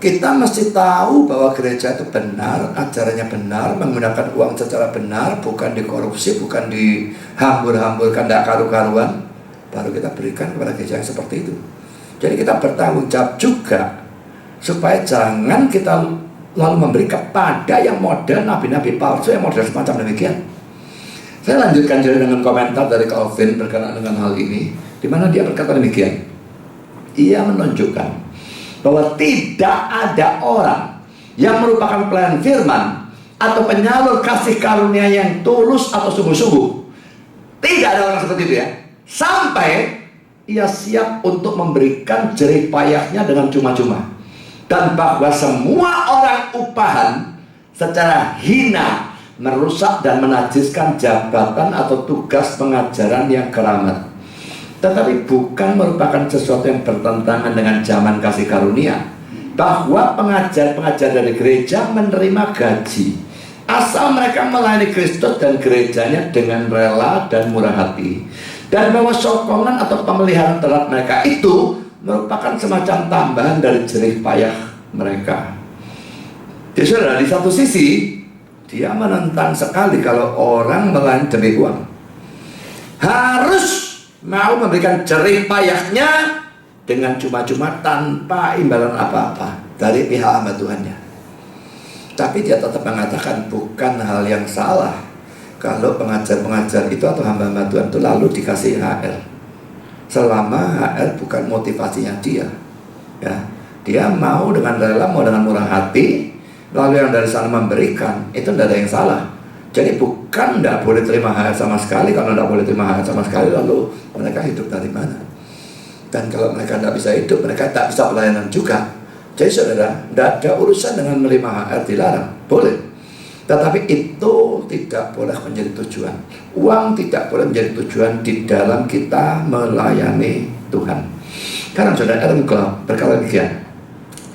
Kita mesti tahu bahwa gereja itu benar, ajarannya benar, menggunakan uang secara benar, bukan dikorupsi, bukan dihambur-hamburkan, tidak karu-karuan. Baru kita berikan kepada gereja yang seperti itu. Jadi kita bertanggung jawab juga, supaya jangan kita lalu memberi kepada yang model nabi-nabi palsu, yang model semacam demikian. Saya lanjutkan jadi dengan komentar dari Calvin berkenaan dengan hal ini, di mana dia berkata demikian. Ia menunjukkan bahwa tidak ada orang yang merupakan pelayan firman atau penyalur kasih karunia yang tulus atau sungguh-sungguh. Tidak ada orang seperti itu ya. Sampai ia siap untuk memberikan jerih payahnya dengan cuma-cuma. Dan bahwa semua orang upahan secara hina merusak dan menajiskan jabatan atau tugas pengajaran yang keramat, tetapi bukan merupakan sesuatu yang bertentangan dengan zaman kasih karunia. Bahwa pengajar-pengajar dari gereja menerima gaji asal mereka melayani Kristus dan gerejanya dengan rela dan murah hati, dan bahwa sokongan atau pemeliharaan terhadap mereka itu merupakan semacam tambahan dari jerih payah mereka. Jadi saudara, di satu sisi dia menentang sekali kalau orang melayani demi uang. Harus mau memberikan jerih payahnya dengan cuma-cuma tanpa imbalan apa-apa dari pihak hamba Tuhannya. Tapi dia tetap mengatakan bukan hal yang salah kalau pengajar-pengajar itu atau hamba-hamba Tuhan itu lalu dikasih HR, selama HR bukan motivasinya dia. Ya, dia mau dengan rela, mau dengan murah hati, lalu yang dari sana memberikan, itu tidak ada yang salah. Jadi bukan tidak boleh terima HR sama sekali. Kalau tidak boleh terima HR sama sekali, lalu mereka hidup dari mana? Dan kalau mereka tidak bisa hidup, mereka tak bisa pelayanan juga. Jadi saudara, tidak ada urusan dengan menerima HR, dilarang, boleh. Tetapi itu tidak boleh menjadi tujuan. Uang tidak boleh menjadi tujuan di dalam kita melayani Tuhan. Karena saudara, Adam Clarke berkata demikian.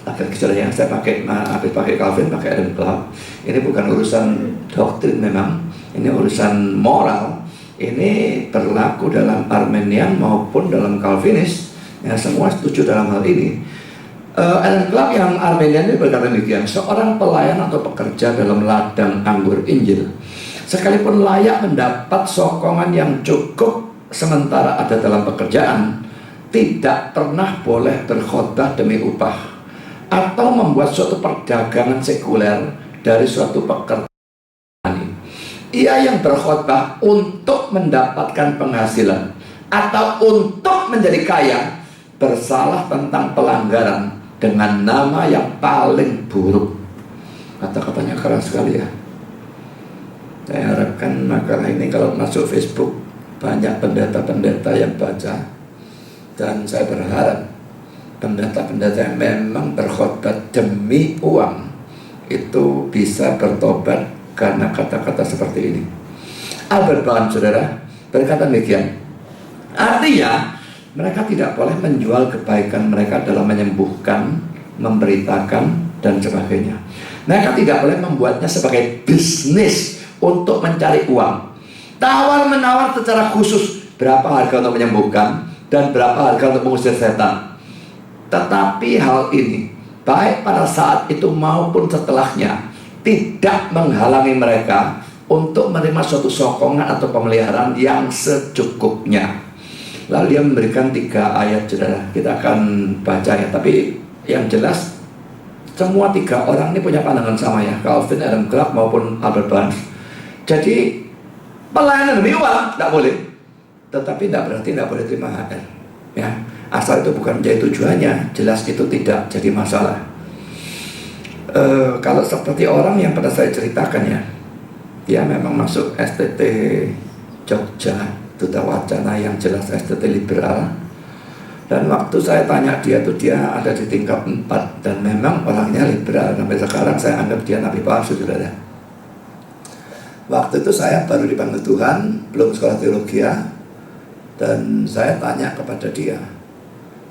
Laki-laki saudara yang saya pakai, habis pakai Calvin, pakai Adam Clarke. Ini bukan urusan doktrin memang, ini urusan moral. Ini berlaku dalam Arminian maupun dalam Calvinis. Ya, semua setuju dalam hal ini. Adam Clarke yang Arminian ini berkata demikian. Seorang pelayan atau pekerja dalam ladang anggur Injil, sekalipun layak mendapat sokongan yang cukup sementara ada dalam pekerjaan, tidak pernah boleh berkhotbah demi upah atau membuat suatu perdagangan sekuler dari suatu pekerjaan. Ia yang berkhotbah untuk mendapatkan penghasilan atau untuk menjadi kaya bersalah tentang pelanggaran dengan nama yang paling buruk. Kata-katanya keras sekali ya. Saya harapkan makalah ini kalau masuk Facebook banyak pendeta-pendeta yang baca, dan saya berharap pendeta-pendeta yang memang berkhotbah demi uang itu bisa bertobat karena kata-kata seperti ini. Albert Barnes, saudara, berkata demikian. Artinya mereka tidak boleh menjual kebaikan mereka dalam menyembuhkan, memberitakan, dan sebagainya. Mereka tidak boleh membuatnya sebagai bisnis untuk mencari uang. Tawar-menawar secara khusus, berapa harga untuk menyembuhkan, dan berapa harga untuk mengusir setan. Tetapi hal ini, baik pada saat itu maupun setelahnya, tidak menghalangi mereka untuk menerima suatu sokongan atau pemeliharaan yang secukupnya. Lalu dia memberikan 3 ayat, saudara. Kita akan baca ya, tapi yang jelas semua 3 orang ini punya pandangan sama ya, Calvin, Adam Clarke maupun Albert Barnes. Jadi pelayanan demi uang tidak boleh, tetapi tidak berarti tidak boleh terima HR ya. Asal itu bukan menjadi tujuannya, jelas itu tidak jadi masalah. Kalau seperti orang yang pada saya ceritakan ya, dia memang masuk STT Jogja, Duta Wacana yang jelas STT liberal. Dan waktu saya tanya dia tuh, dia ada di tingkat 4 dan memang orangnya liberal. Sampai sekarang saya anggap dia nabi palsu, saudara. Waktu itu saya baru dipanggil Tuhan, belum sekolah teologi ya. Dan saya tanya kepada dia,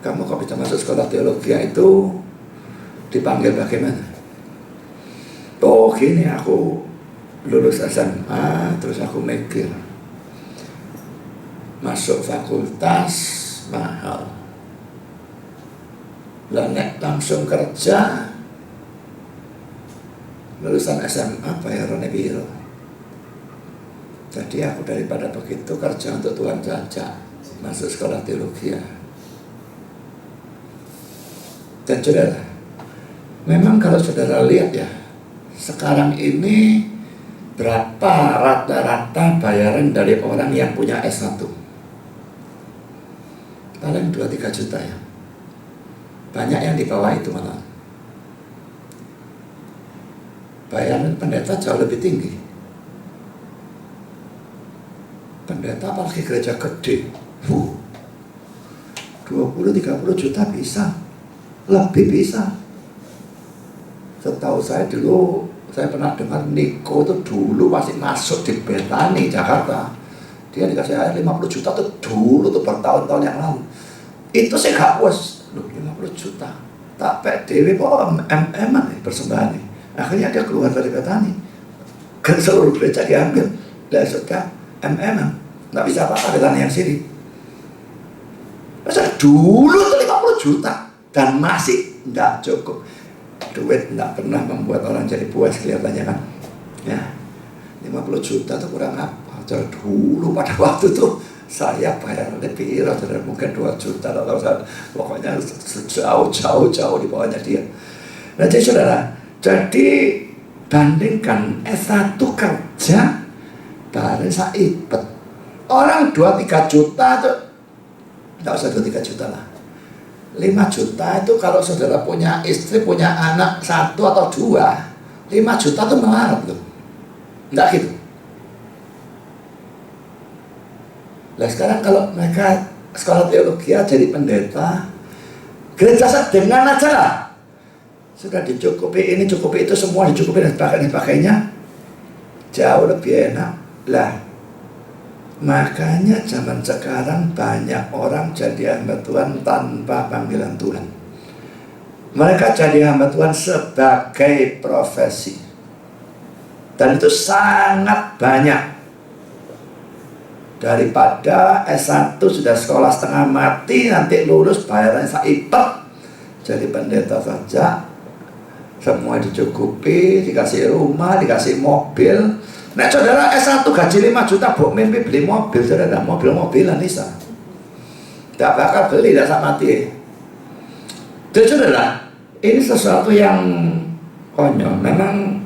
kamu kok bisa masuk sekolah teologi itu dipanggil bagaimana? Oh gini, aku lulus SMA, terus aku mikir masuk fakultas mahal, lalu langsung kerja, lulusan SMA bayarannya biro. Jadi aku daripada begitu kerja untuk Tuhan saja, masuk sekolah teologi ya. Dan saudara, memang kalau saudara lihat ya, sekarang ini berapa rata-rata bayaran dari orang yang punya S1? Paling 2-3 juta ya. Banyak yang di bawah itu malah. Bayaran pendeta jauh lebih tinggi. Pendeta apalagi gereja gede, 20-30 juta bisa, lebih bisa. Setahu saya dulu, saya pernah dengar Niko itu dulu masih masuk di Betani, Jakarta. Dia dikasih air 50 juta tuh dulu tuh bertahun-tahun yang lalu. Itu saya gak puas, 50 juta. Tak PDW kok MM-an persembahan nih. Akhirnya dia keluar dari Betani. Ke seluruh gereja diambil. Lah sudah MM-an. Nggak bisa apa-apa dengan yang sini. Masa dulu tuh 50 juta dan masih nggak cukup. Duit nggak pernah membuat orang jadi puas kelihatannya kan. Ya, 50 juta tuh kurang apa? Jadi dulu pada waktu tuh saya bayar lebih, mungkin 2 juta atau pokoknya jauh di bawahnya dia. Nah jadi saudara, jadi bandingkan S1 kerja bareng saibet. Orang 2-3 juta tuh, tidak usah 2-3 juta lah, 5 juta itu kalau saudara punya istri, punya anak 1 atau 2, 5 juta tuh melarat loh. Enggak gitu. Nah sekarang kalau mereka sekolah teologi jadi pendeta, gereja sedengan aja lah, sudah dicukupi ini, cukupi itu, semua dicukupi dan sebagainya, jauh lebih enak lah. Makanya zaman sekarang banyak orang jadi hamba Tuhan tanpa panggilan Tuhan. Mereka jadi hamba Tuhan sebagai profesi. Dan itu sangat banyak. Daripada S1 sudah sekolah setengah mati, nanti lulus bayarannya saipet, jadi pendeta saja, semua dicukupi, dikasih rumah, dikasih mobil. Nah saudara S1 gaji 5 juta, buk mimpi beli mobil, saudara, mobil-mobilan bisa. Tidak bakal beli, tidak sama mati. Jadi saudara, ini sesuatu yang konyol. Memang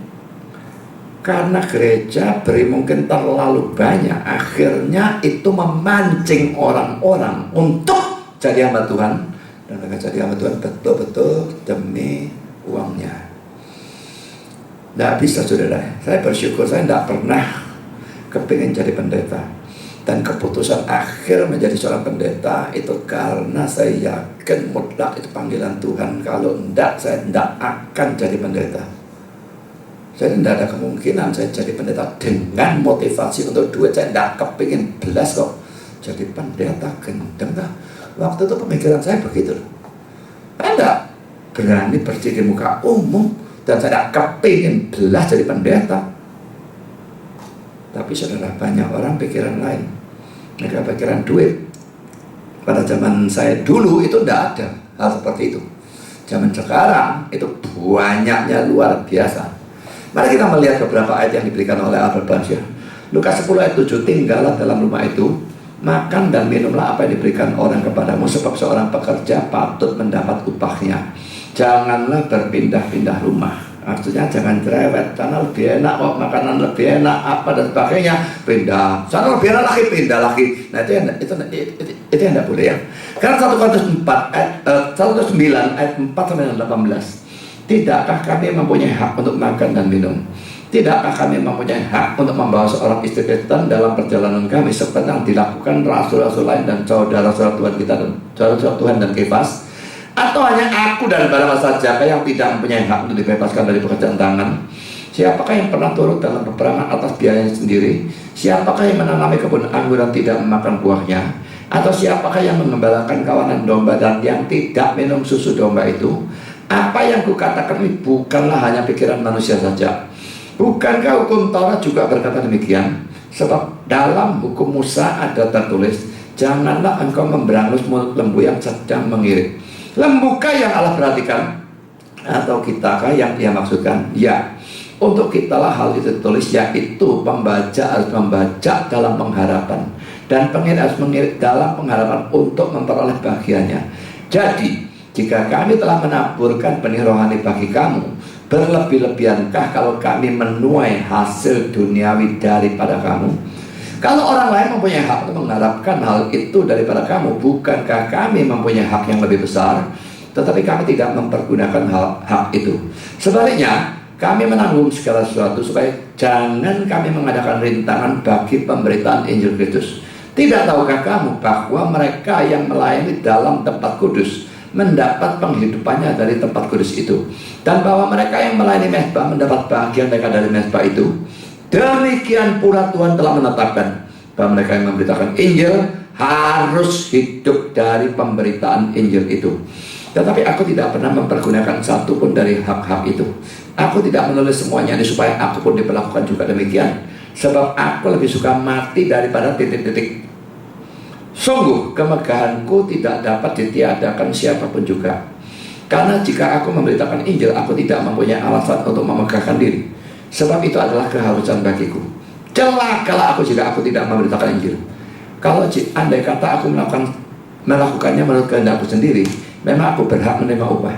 karena gereja beri mungkin terlalu banyak, akhirnya itu memancing orang-orang untuk jadi hamba Tuhan. Dan mereka jadi hamba Tuhan betul-betul demi uangnya. Tidak bisa saudara, saya bersyukur saya tidak pernah kepingin jadi pendeta. Dan keputusan akhir menjadi seorang pendeta itu karena saya yakin mutlak itu panggilan Tuhan. Kalau tidak, saya tidak akan jadi pendeta. Saya tidak ada kemungkinan saya jadi pendeta dengan motivasi untuk duit. Saya tidak kepingin belas kok jadi pendeta gendeng. Waktu itu pemikiran saya begitu. Saya tidak berani berdiri di muka umum. Dan saya tidak kepingin belas jadi pendeta. Tapi saudara, banyak orang pikiran lain. Mereka pikiran duit. Pada zaman saya dulu itu tidak ada hal seperti itu. Zaman sekarang itu banyaknya luar biasa. Mari kita melihat beberapa ayat yang diberikan oleh Albert Barnes. Lukas 10 ayat 7, tinggallah dalam rumah itu, makan dan minumlah apa yang diberikan orang kepadamu, sebab seorang pekerja patut mendapat upahnya. Janganlah berpindah-pindah rumah. Artinya jangan cerewet, sana lebih enak kok, makanan lebih enak, apa dan sebagainya, pindah. Sana lebih enak lagi, pindah lagi. Nah itu yang tidak boleh ya. Karena 1 Korintus 9 ayat 4 sampai 18. Tidakkah kami mempunyai hak untuk makan dan minum? Tidakkah kami mempunyai hak untuk membawa seorang istri Kristen dalam perjalanan kami seperti yang dilakukan rasul-rasul lain dan saudara-saudara Tuhan kita dan saudara Tuhan dan Kefas? Atau hanya aku dan Barnabas saja yang tidak mempunyai hak untuk dibebaskan dari pekerjaan tangan? Siapakah yang pernah turut dalam peperangan atas biayanya sendiri? Siapakah yang menanami kebun anggur dan tidak memakan buahnya? Atau siapakah yang mengembalakan kawanan domba dan yang tidak minum susu domba itu? Apa yang kukatakan ini bukanlah hanya pikiran manusia saja. Bukankah hukum Taurat juga berkata demikian? Sebab dalam hukum Musa ada tertulis, janganlah engkau memberangus mulut lembu yang sedang mengirit. Lembukah yang Allah perhatikan? Atau kitakah yang dia maksudkan? Ya, untuk kitalah hal itu tertulis, yaitu pembaca harus membaca dalam pengharapan dan pengirit harus mengirit dalam pengharapan untuk memperoleh bagiannya. Jadi, jika kami telah menaburkan benih rohani bagi kamu, berlebih-lebihankah kalau kami menuai hasil duniawi daripada kamu? Kalau orang lain mempunyai hak untuk mengharapkan hal itu daripada kamu, bukankah kami mempunyai hak yang lebih besar? Tetapi kami tidak mempergunakan hak itu. Sebaliknya, kami menanggung segala sesuatu supaya jangan kami mengadakan rintangan bagi pemberitaan Injil Kristus. Tidak tahukah kamu bahwa mereka yang melayani dalam tempat kudus mendapat penghidupannya dari tempat kudus itu, dan bahwa mereka yang melayani mezbah mendapat bagian mereka dari mezbah itu? Demikian pula Tuhan telah menetapkan bahwa mereka yang memberitakan Injil harus hidup dari pemberitaan Injil itu. Tetapi aku tidak pernah mempergunakan satu pun dari hak-hak itu. Aku tidak menulis semuanya ini supaya aku pun diperlakukan juga demikian. Sebab aku lebih suka mati daripada titik-titik. Sungguh kemegahanku tidak dapat ditiadakan siapapun juga. Karena jika aku memberitakan Injil, aku tidak mempunyai alasan untuk memegahkan diri. Sebab itu adalah keharusan bagiku. Celakalah aku jika aku tidak memberitakan Injil. Kalau andai kata aku melakukannya menurut kehendakku sendiri, memang aku berhak menerima upah.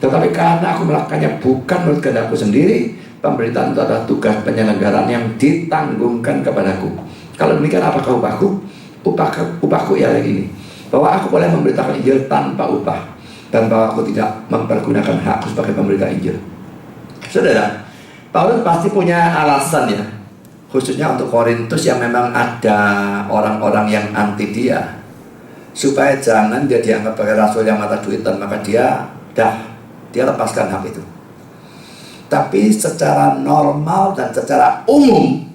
Tetapi karena aku melakukannya bukan menurut kehendakku sendiri, pemberitaan itu adalah tugas penyelenggaraan yang ditanggungkan kepadaku. Kalau demikian, apakah upahku? Upahku ialah ini, bahwa aku boleh memberitakan Injil tanpa upah, dan bahwa aku tidak mempergunakan hakku sebagai pemberita Injil. Saudara, Paulus pasti punya alasan ya, khususnya untuk Korintus yang memang ada orang-orang yang anti dia, supaya jangan dia dianggap sebagai rasul yang mata duitan, maka dia lepaskan hak itu. Tapi secara normal dan secara umum,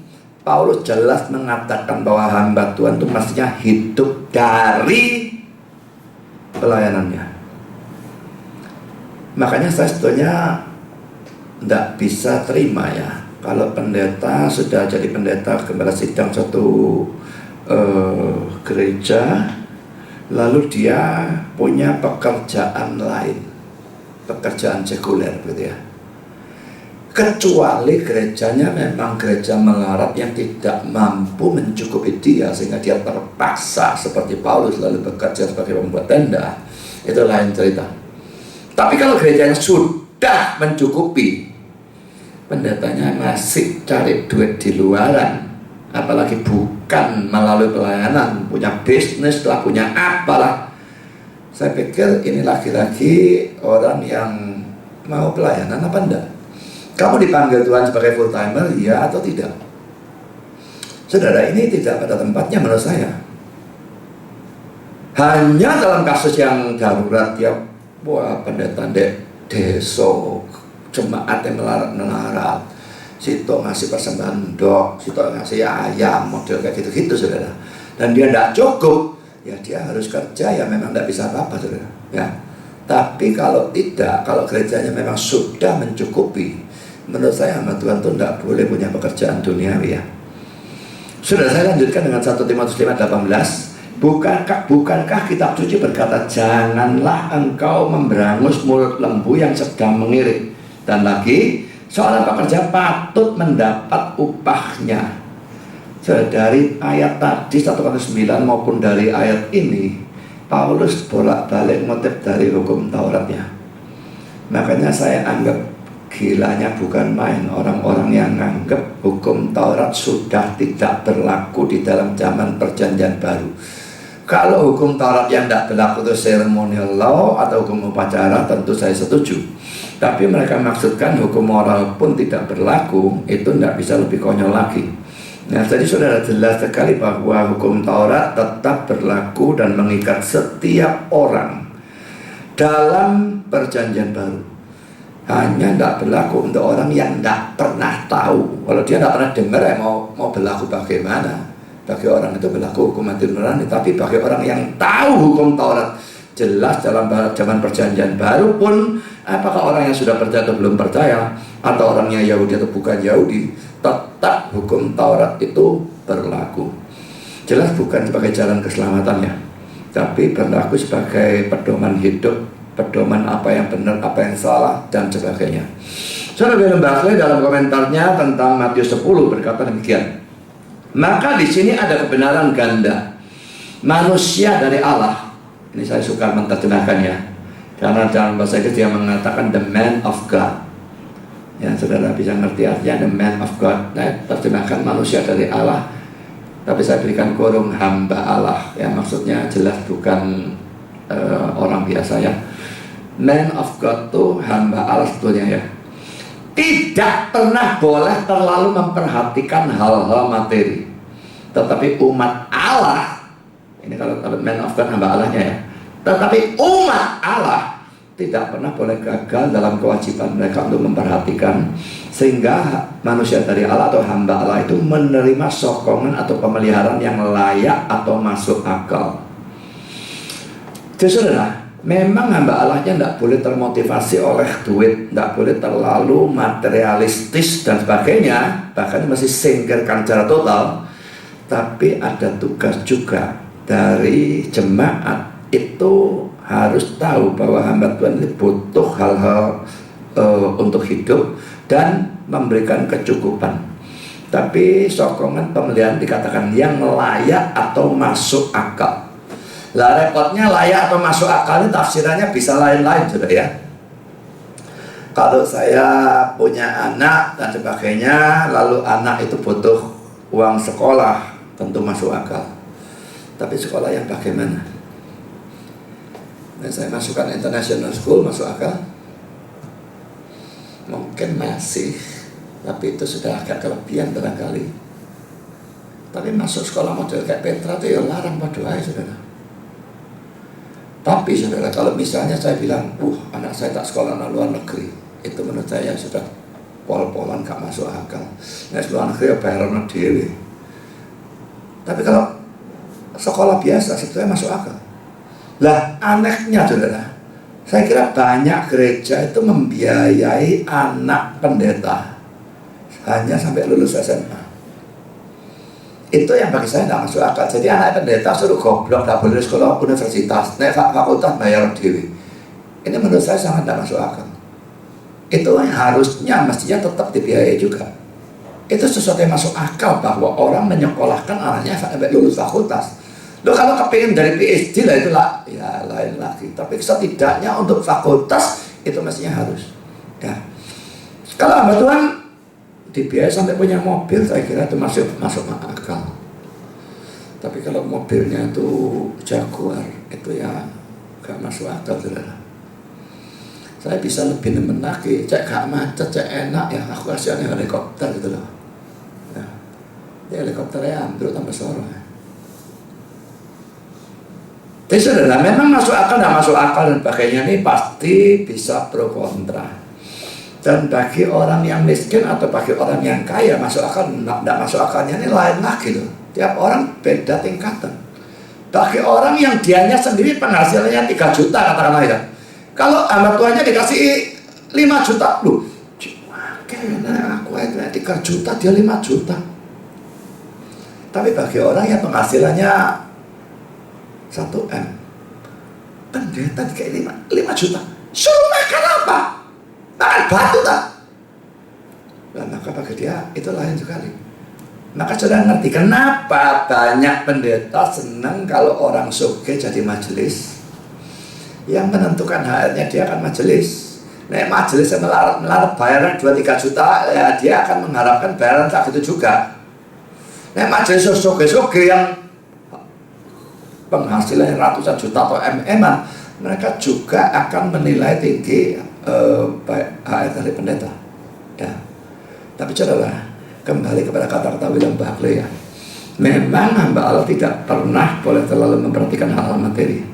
Paulus jelas mengatakan bahwa hamba Tuhan itu mestinya hidup dari pelayanannya. Makanya saya sebetulnya tidak bisa terima ya kalau pendeta sudah jadi pendeta gembala sidang suatu gereja, lalu dia punya pekerjaan lain, pekerjaan sekuler gitu ya. Kecuali gerejanya memang gereja melarat yang tidak mampu mencukupi dia, sehingga dia terpaksa seperti Paulus lalu bekerja sebagai pembuat tenda, itu lain cerita. Tapi kalau gerejanya sudah mencukupi, pendetanya masih cari duit di luaran, apalagi bukan melalui pelayanan, punya bisnis lah, punya apalah, saya pikir ini lagi-lagi orang yang mau pelayanan apa enggak. Kamu dipanggil Tuhan sebagai full timer, ya atau tidak? Saudara, ini tidak pada tempatnya menurut saya. Hanya dalam kasus yang darurat ya, wah pendeta deso, jemaat yang melarat, situ ngasih persembahan dok, situ ngasih ayam, model kayak gitu-gitu saudara. Dan dia tidak cukup, ya dia harus kerja, ya memang tidak bisa apa-apa saudara. Ya. Tapi kalau tidak, kalau gerejanya memang sudah mencukupi, menurut saya hamba Tuhan itu tidak boleh punya pekerjaan duniawi ya. Sudah, saya lanjutkan dengan 1 Timotius 5:18. Bukankah kitab suci berkata, janganlah engkau memberangus mulut lembu yang sedang mengirik. Dan lagi, seorang pekerja patut mendapat upahnya. Dari ayat tadi 1 Korintus 9 maupun dari ayat ini, Paulus bolak-balik motif dari hukum Tauratnya. Makanya saya anggap gilanya bukan main orang-orang yang anggap hukum Taurat sudah tidak berlaku di dalam zaman perjanjian baru. Kalau hukum Taurat yang tidak berlaku itu ceremonial law atau hukum upacara, tentu saya setuju. Tapi mereka maksudkan hukum moral pun tidak berlaku, itu tidak bisa lebih konyol lagi. Nah, tadi sudah jelas sekali bahwa hukum Taurat tetap berlaku dan mengikat setiap orang dalam perjanjian baru. Hanya tidak berlaku untuk orang yang tidak pernah tahu. Kalau dia tidak pernah dengar, ya mau berlaku bagaimana? Bagi orang itu berlaku hukum mati nurani, tapi bagi orang yang tahu hukum Taurat jelas dalam zaman perjanjian baru pun, apakah orang yang sudah percaya atau belum percaya, atau orangnya Yahudi atau bukan Yahudi, tetap hukum Taurat itu berlaku. Jelas bukan sebagai jalan keselamatannya, tapi berlaku sebagai pedoman hidup, pedoman apa yang benar, apa yang salah, dan sebagainya. Saudara William Barclay dalam komentarnya tentang Matius 10 berkata demikian. Maka di sini ada kebenaran ganda. Manusia dari Allah. Ini saya suka menerjemahkannya. Karena dalam bahasa Inggris dia mengatakan the man of God. Ya, saudara bisa ngerti artinya the man of God. Nah, terjemahkan manusia dari Allah. Tapi saya berikan kurung hamba Allah. Ya, maksudnya jelas bukan orang biasa ya. Man of God itu hamba Allah sebetulnya ya. Tidak pernah boleh terlalu memperhatikan hal-hal materi. Tetapi umat Allah, ini kalau man of God hamba Allahnya ya, tetapi umat Allah tidak pernah boleh gagal dalam kewajiban mereka untuk memperhatikan, sehingga manusia dari Allah atau hamba Allah itu menerima sokongan atau pemeliharaan yang layak atau masuk akal. Jadi saudara, memang hamba Allahnya tidak boleh termotivasi oleh duit, tidak boleh terlalu materialistis dan sebagainya, bahkan masih singkirkan secara total. Tapi ada tugas juga dari jemaat itu harus tahu bahwa hamba Tuhan ini butuh hal-hal untuk hidup dan memberikan kecukupan. Tapi sokongan pemeliharaan dikatakan yang layak atau masuk akal. Lah repotnya layak atau masuk akal ini tafsirannya bisa lain-lain sudah ya. Kalau saya punya anak dan sebagainya, lalu anak itu butuh uang sekolah, tentu masuk akal. Tapi sekolah yang bagaimana? Dan saya masukkan international school, masuk akal? Mungkin masih, tapi itu sudah agak kelebihan barangkali. Tapi masuk sekolah model kayak Petra itu ya larang pada doa saudara. Tapi saudara, kalau misalnya saya bilang, anak saya tak sekolah di luar negeri, itu menurut saya sudah pol-polan gak masuk akal. Nah, luar negeri ya bayaran dewe. Tapi kalau sekolah biasa sebetulnya masuk akal. Lah anehnya saudara, saya kira banyak gereja itu membiayai anak pendeta hanya sampai lulus SMA. Itu yang bagi saya tidak masuk akal. Jadi anak pendeta suruh goblok, tidak boleh sekolah universitas, naik fakultas bayar dewi. Ini menurut saya sangat tidak masuk akal. Itu harusnya mestinya tetap dibiayai juga. Itu sesuatu yang masuk akal bahwa orang menyekolahkan anaknya sampai lulus fakultas. Loh kalau kepingin dari PhD lah itulah ya lain lagi. Tapi setidaknya untuk fakultas itu mestinya harus. Ya. Kalau hamba Tuhan dibiayai sampai punya mobil, saya kira itu masuk akal. Tapi kalau mobilnya itu Jaguar, itu ya gak masuk akal saudara. Saya bisa lebih nemen lagi, cek gak macet, cek enak ya, aku kasihan helikopter gitu loh. Ya helikopternya ambil tambah soro. Jadi saudara, memang masuk akal dan masuk akal dan sebagainya ini pasti bisa pro kontra. Dan bagi orang yang miskin atau bagi orang yang kaya masuk akal, tidak masuk akalnya ini lain lagi loh. Tiap orang beda tingkatan. Bagi orang yang dianya sendiri penghasilannya 3 juta katakanlah ya. Kalau hamba Tuhannya dikasih 5 juta, loh, aku aja 3 juta, dia 5 juta. Tapi bagi orang yang penghasilannya 1 M. Pendeta dikasih 5 juta. Suruh makan apa? Makan batu tak? Dan maka bagi dia itu lain sekali. Maka saudara ngerti kenapa banyak pendeta senang kalau orang sugih jadi majelis. Yang menentukan HR-nya dia akan majelis. Nah, majelis yang melarat bayaran 2-3 juta, ya dia akan mengharapkan bayaran tak gitu juga. Nah, majelis sugih-sugih yang penghasilannya ratusan juta atau MM-an, mereka juga akan menilai tinggi HR dari pendeta. Ya. Tapi saudara, kembali kepada kata-kata William Barclay ya. Memang hamba Allah tidak pernah boleh terlalu memperhatikan hal-hal materi.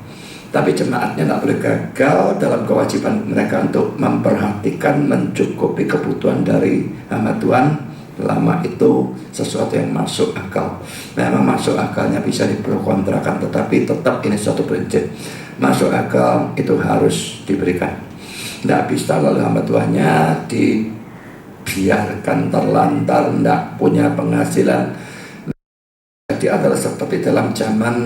Tapi jemaatnya tidak boleh gagal dalam kewajiban mereka untuk memperhatikan, mencukupi kebutuhan dari hamba Tuhan selama itu sesuatu yang masuk akal. Memang masuk akalnya bisa diperkontrakan, tetapi tetap ini suatu prinsip. Masuk akal itu harus diberikan. Tidak bisa lalu hamba Tuhannya dibiarkan terlantar, tidak punya penghasilan. Jadi adalah seperti dalam zaman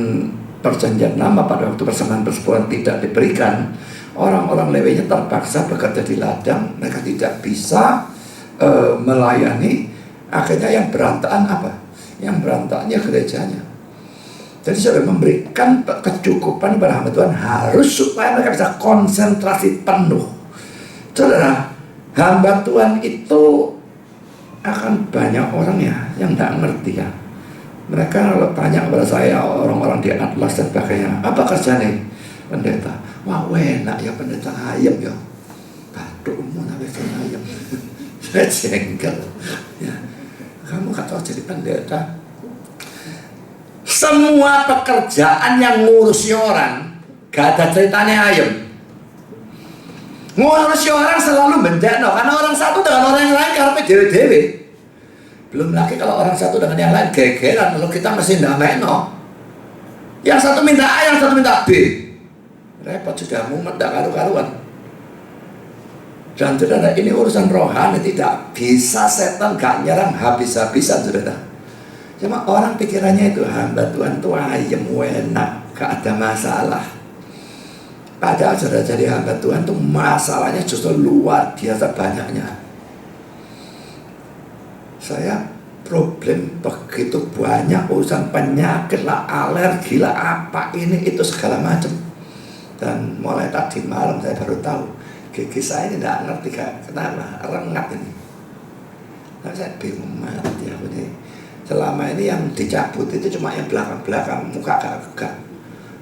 perjanjian lama pada waktu persembahan persepuluhan tidak diberikan, orang-orang Lewinya terpaksa bekerja di ladang, mereka tidak bisa melayani. Akhirnya yang berantakan apa? Yang berantakannya gerejanya. Jadi saudara memberikan kecukupan kepada hamba Tuhan harus supaya mereka bisa konsentrasi penuh. Saudara, hamba Tuhan itu akan banyak orang ya yang tidak ngerti ya. Mereka kalau tanya kepada saya, orang-orang di Atlas dan sebagainya, apa kerjanya pendeta? Wah enak ya pendeta ayam ya. Batuk umum tapi ayam. Saya jengkel ya. Kamu gak tahu jadi pendeta. Semua pekerjaan yang ngurusi orang gak ada ceritanya ayam. Ngurusi orang selalu bendekno, karena orang satu dengan orang yang lain karena dewe-dewe. Belum lagi kalau orang satu dengan yang lain gegeran, lalu kita mesti ndamekno. Yang satu minta A, yang satu minta B. Repot sudah mumet, tidak karu-karuan. Dan saudara, ini urusan rohani, tidak bisa setan gak nyerang habis-habisan saudara. Cuma orang pikirannya itu hamba Tuhan itu ayem, enak, gak ada masalah. Padahal saudara jadi hamba Tuhan itu masalahnya justru luar biasa banyaknya. Saya problem begitu banyak, urusan penyakit lah, alergi lah, apa ini itu segala macam. Dan mulai tadi malam saya baru tahu gigi saya ini tidak ngerti kenapa rengat ini. Nah, saya bingung mati aku ini. Selama ini yang dicabut itu cuma yang belakang-belakang, muka gak.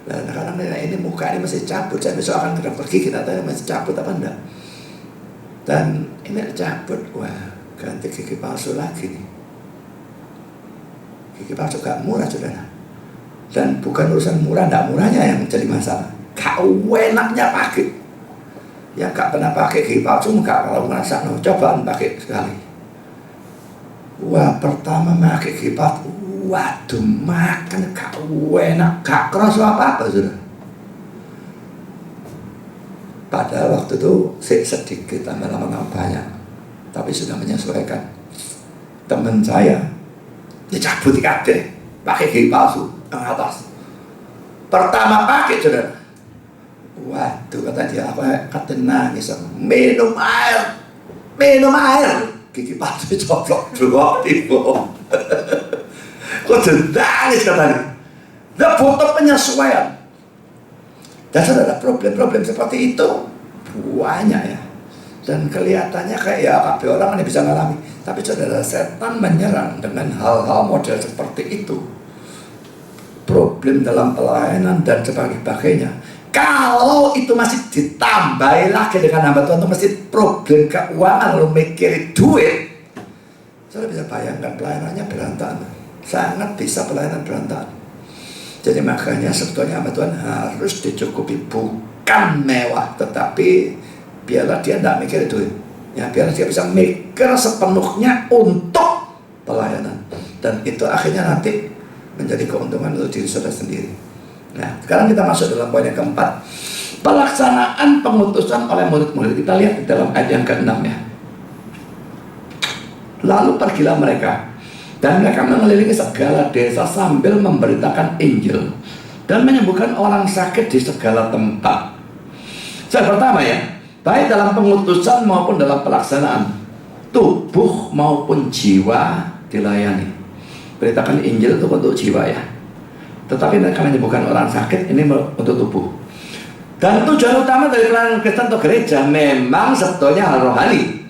Nah, kadang ini muka ini masih cabut, saya besok akan ke dokter gigi, katanya masih cabut apa enggak. Dan ini cabut, wah ganti gigi palsu lagi nih. Gigi palsu gak murah saudara. Dan bukan urusan murah, gak murahnya yang jadi masalah. Gak enaknya pakai. Yang gak pernah pakai gigi palsu gak kalau merasa no, cobaan pakai sekali. Wah pertama pakai gigi palsu, waduh makan gak enak, gak kerasa apa-apa saudara. Padahal waktu itu sedikit, lama-lama banyak. Tapi sudah menyesuaikan. Teman saya dicabut di kabeh pakai gigi palsu yang atas. Pertama pakai saudara, waduh kata dia, apa kata nangis, minum air, gigi palsu coplok dua tiba. Kok nangis katanya. Dia butuh penyesuaian. Dan saudara, problem-problem seperti itu banyak ya. Dan kelihatannya kayak ya kabeh orang ini bisa ngalami. Tapi saudara, setan menyerang dengan hal-hal model seperti itu. Problem dalam pelayanan dan sebagainya. Kalau itu masih ditambahi lagi dengan hamba Tuhan, itu mesti problem keuangan, lalu mikirin duit. Saudara bisa bayangkan pelayanannya berantakan. Sangat bisa pelayanan berantakan. Jadi makanya sebetulnya hamba Tuhan harus dicukupi, bukan mewah, tetapi biarlah dia tidak mikir duit ya, biarlah dia bisa mikir sepenuhnya untuk pelayanan, dan itu akhirnya nanti menjadi keuntungan untuk diri saudara sendiri. Nah sekarang kita masuk dalam poin yang keempat, pelaksanaan pengutusan oleh murid-murid. Kita lihat di dalam ayat yang ke-6 ya. Lalu pergilah mereka dan mereka mengelilingi segala desa sambil memberitakan Injil. dan menyembuhkan orang sakit di segala tempat. Yang pertama ya, baik dalam pengutusan maupun dalam pelaksanaan, tubuh maupun jiwa dilayani. Beritakan Injil itu untuk jiwa ya, tetapi mereka menyembuhkan orang sakit ini untuk tubuh. Dan tujuan utama dari pelayanan Kristen atau gereja memang sebetulnya hal rohani.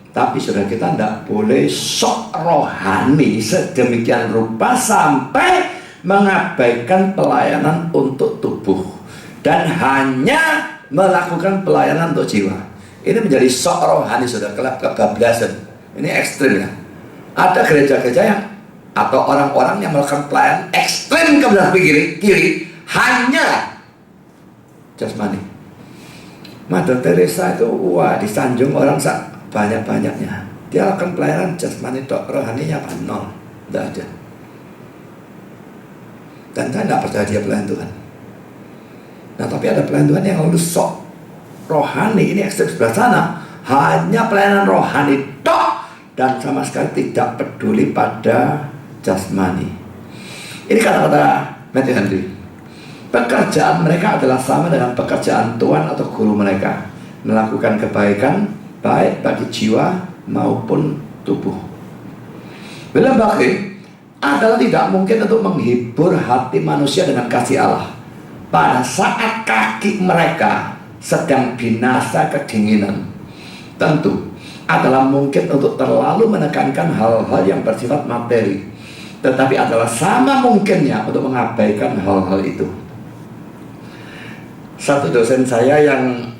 Tapi saudara, kita tidak boleh sok rohani sedemikian rupa sampai mengabaikan pelayanan untuk tubuh dan hanya melakukan pelayanan untuk jiwa. Ini menjadi sok rohani, saudara, kebablasan. Ini ekstrim ya. Ada gereja-gereja yang atau orang-orang yang melakukan pelayanan ekstrim ke belah kiri hanya jasmani. Mother Teresa itu wah disanjung orang banyak-banyaknya. Dia akan pelayanan jasmani, rohaninya apa? Nol, tidak ada. Dan saya tidak percaya dia pelayan Tuhan. Nah, tapi ada pelayan Tuhan yang lalu sok rohani, ini ekstrem sebelah sana, hanya pelayanan rohani tok dan sama sekali tidak peduli pada jasmani. Ini kata-kata Matthew Henry. Pekerjaan mereka adalah sama dengan pekerjaan tuan atau guru mereka, melakukan kebaikan baik bagi jiwa maupun tubuh. William Buckley adalah tidak mungkin untuk menghibur hati manusia dengan kasih Allah pada saat kaki mereka sedang binasa kedinginan. Tentu adalah mungkin untuk terlalu menekankan hal-hal yang bersifat materi, tetapi adalah sama mungkinnya untuk mengabaikan hal-hal itu. Satu dosen saya yang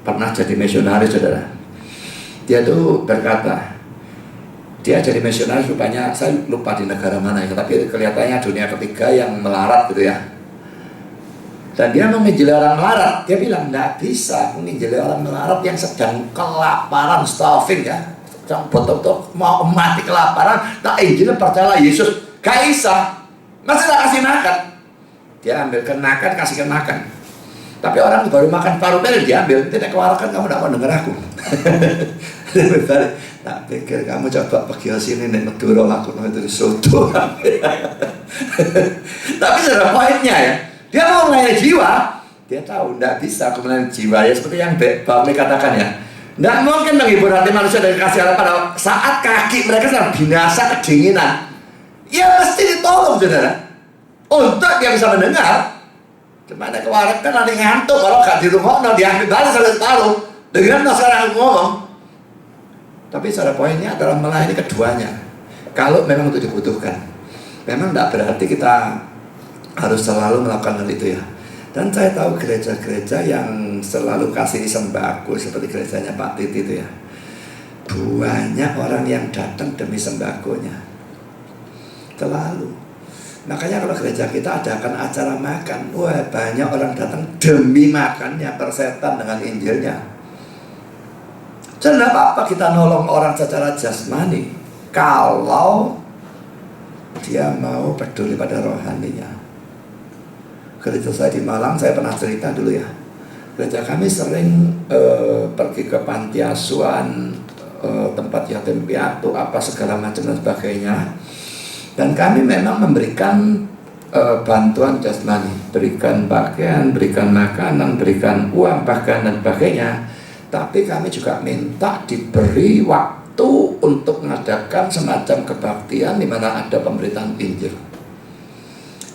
pernah jadi misionaris, saudara, dia tuh berkata, dia jadi misionaris rupanya, saya lupa di negara mana ya, tapi kelihatannya dunia ketiga yang melarat gitu ya. Dan dia menginjili orang melarat. Dia bilang nggak bisa menginjili orang melarat yang sedang kelaparan, starving ya, yang betul-betul mau mati kelaparan. Tak injil percaya Yesus, gak bisa, masih tak kasih makan. Dia ambil kenakan, kasihkan makan. Tapi orang baru makan paruh bel diambil, tidak keluarkan, kamu tidak mau dengar aku. Tak pikir kamu coba pergi sini nih Madura, aku itu soto. Tapi sudah poinnya ya, dia mau melayani jiwa, dia tahu tidak bisa aku melayani jiwa ya, seperti yang Bapak katakan ya. Tidak mungkin menghibur hati manusia dari kasih Allah pada saat kaki mereka sedang binasa kedinginan. Ya mesti ditolong, saudara, untuk dia bisa mendengar. Cuma ada kewaret kan nanti ngantuk, kalau gak di rumah diambil balik sampai taruh. Dengan sekarang aku ngomong. Tapi secara poinnya adalah melayani keduanya. Kalau memang itu dibutuhkan. Memang tidak berarti kita harus selalu melakukan hal itu ya. Dan saya tahu gereja-gereja yang selalu kasih sembako seperti gerejanya Pak Titi itu ya. Banyak orang yang datang demi sembakonya. Terlalu. Makanya kalau gereja kita adakan acara makan, wah banyak orang datang demi makannya, persetan dengan Injilnya. Jadi tidak apa-apa kita nolong orang secara jasmani kalau dia mau peduli pada rohaninya. Gereja saya di Malang, saya pernah cerita dulu ya. Gereja kami sering pergi ke panti asuhan, tempat yatim piatu, apa segala macam dan sebagainya. Dan kami memang memberikan bantuan jasmani, berikan pakaian, berikan makanan, berikan uang bahkan dan sebagainya. Tapi kami juga minta diberi waktu untuk mengadakan semacam kebaktian di mana ada pemberitaan Injil.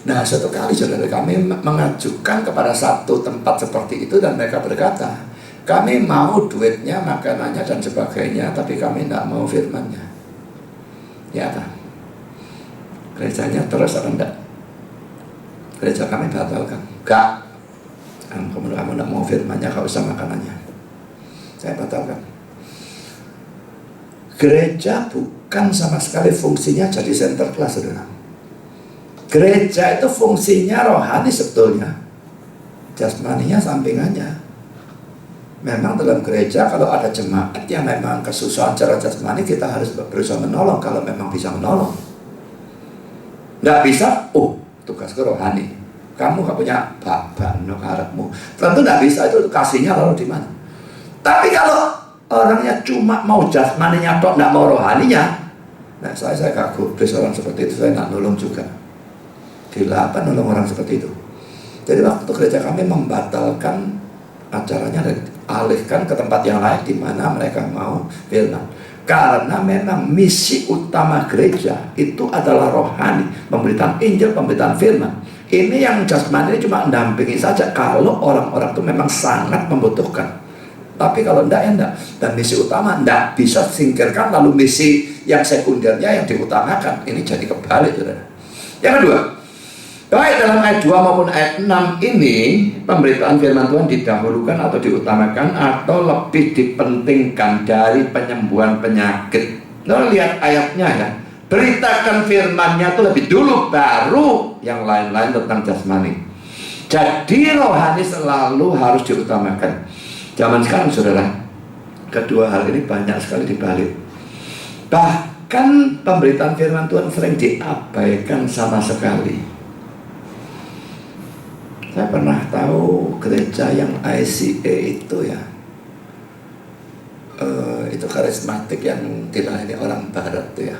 Nah, suatu kali saudara kami mengajukan kepada satu tempat seperti itu dan mereka berkata, kami mau duitnya, makanannya dan sebagainya, tapi kami tidak mau firmannya. Ya kan? Gerejanya terus atau enggak? Gereja kami batalkan. Enggak. Kamu tidak mau firmannya, kau usah makanannya. Saya batalkan. Gereja bukan sama sekali fungsinya jadi center class, saudara. Gereja itu fungsinya rohani sebetulnya. Jasmaninya sampingannya. Memang dalam gereja kalau ada jemaat yang memang kesusahan secara jasmani, kita harus berusaha menolong kalau memang bisa menolong. Nggak bisa, tugas ke rohani. Kamu gak punya bapak, harapmu. Tentu nggak bisa, itu kasihnya lalu di mana. Tapi kalau orangnya cuma mau jasmaninya tok, nggak mau rohaninya, nah saya gak gubris orang seperti itu, saya nggak nolong juga. dilakukan oleh orang seperti itu. Jadi waktu gereja kami membatalkan acaranya dan alihkan ke tempat yang lain di mana mereka mau firman. Karena memang misi utama gereja itu adalah rohani, pemberitaan Injil, pemberitaan firman. Ini yang jasmani cuma mendampingi saja kalau orang-orang itu memang sangat membutuhkan. Tapi kalau enggak ya enggak. Dan misi utama enggak bisa singkirkan, lalu misi yang sekundernya yang diutamakan. Ini jadi kebalik, saudara. Yang kedua, baik dalam ayat 2 maupun ayat 6 ini, pemberitaan firman Tuhan didahulukan atau diutamakan atau lebih dipentingkan dari penyembuhan penyakit. Nah, lihat ayatnya ya. Beritakan firman-Nya itu lebih dulu, baru yang lain-lain tentang jasmani. Jadi rohani selalu harus diutamakan. Zaman sekarang, saudara, kedua hal ini banyak sekali dibalik. Bahkan pemberitaan firman Tuhan sering diabaikan sama sekali. Saya pernah tahu gereja yang ICA itu ya, itu karismatik yang dilayani orang barat tuh ya.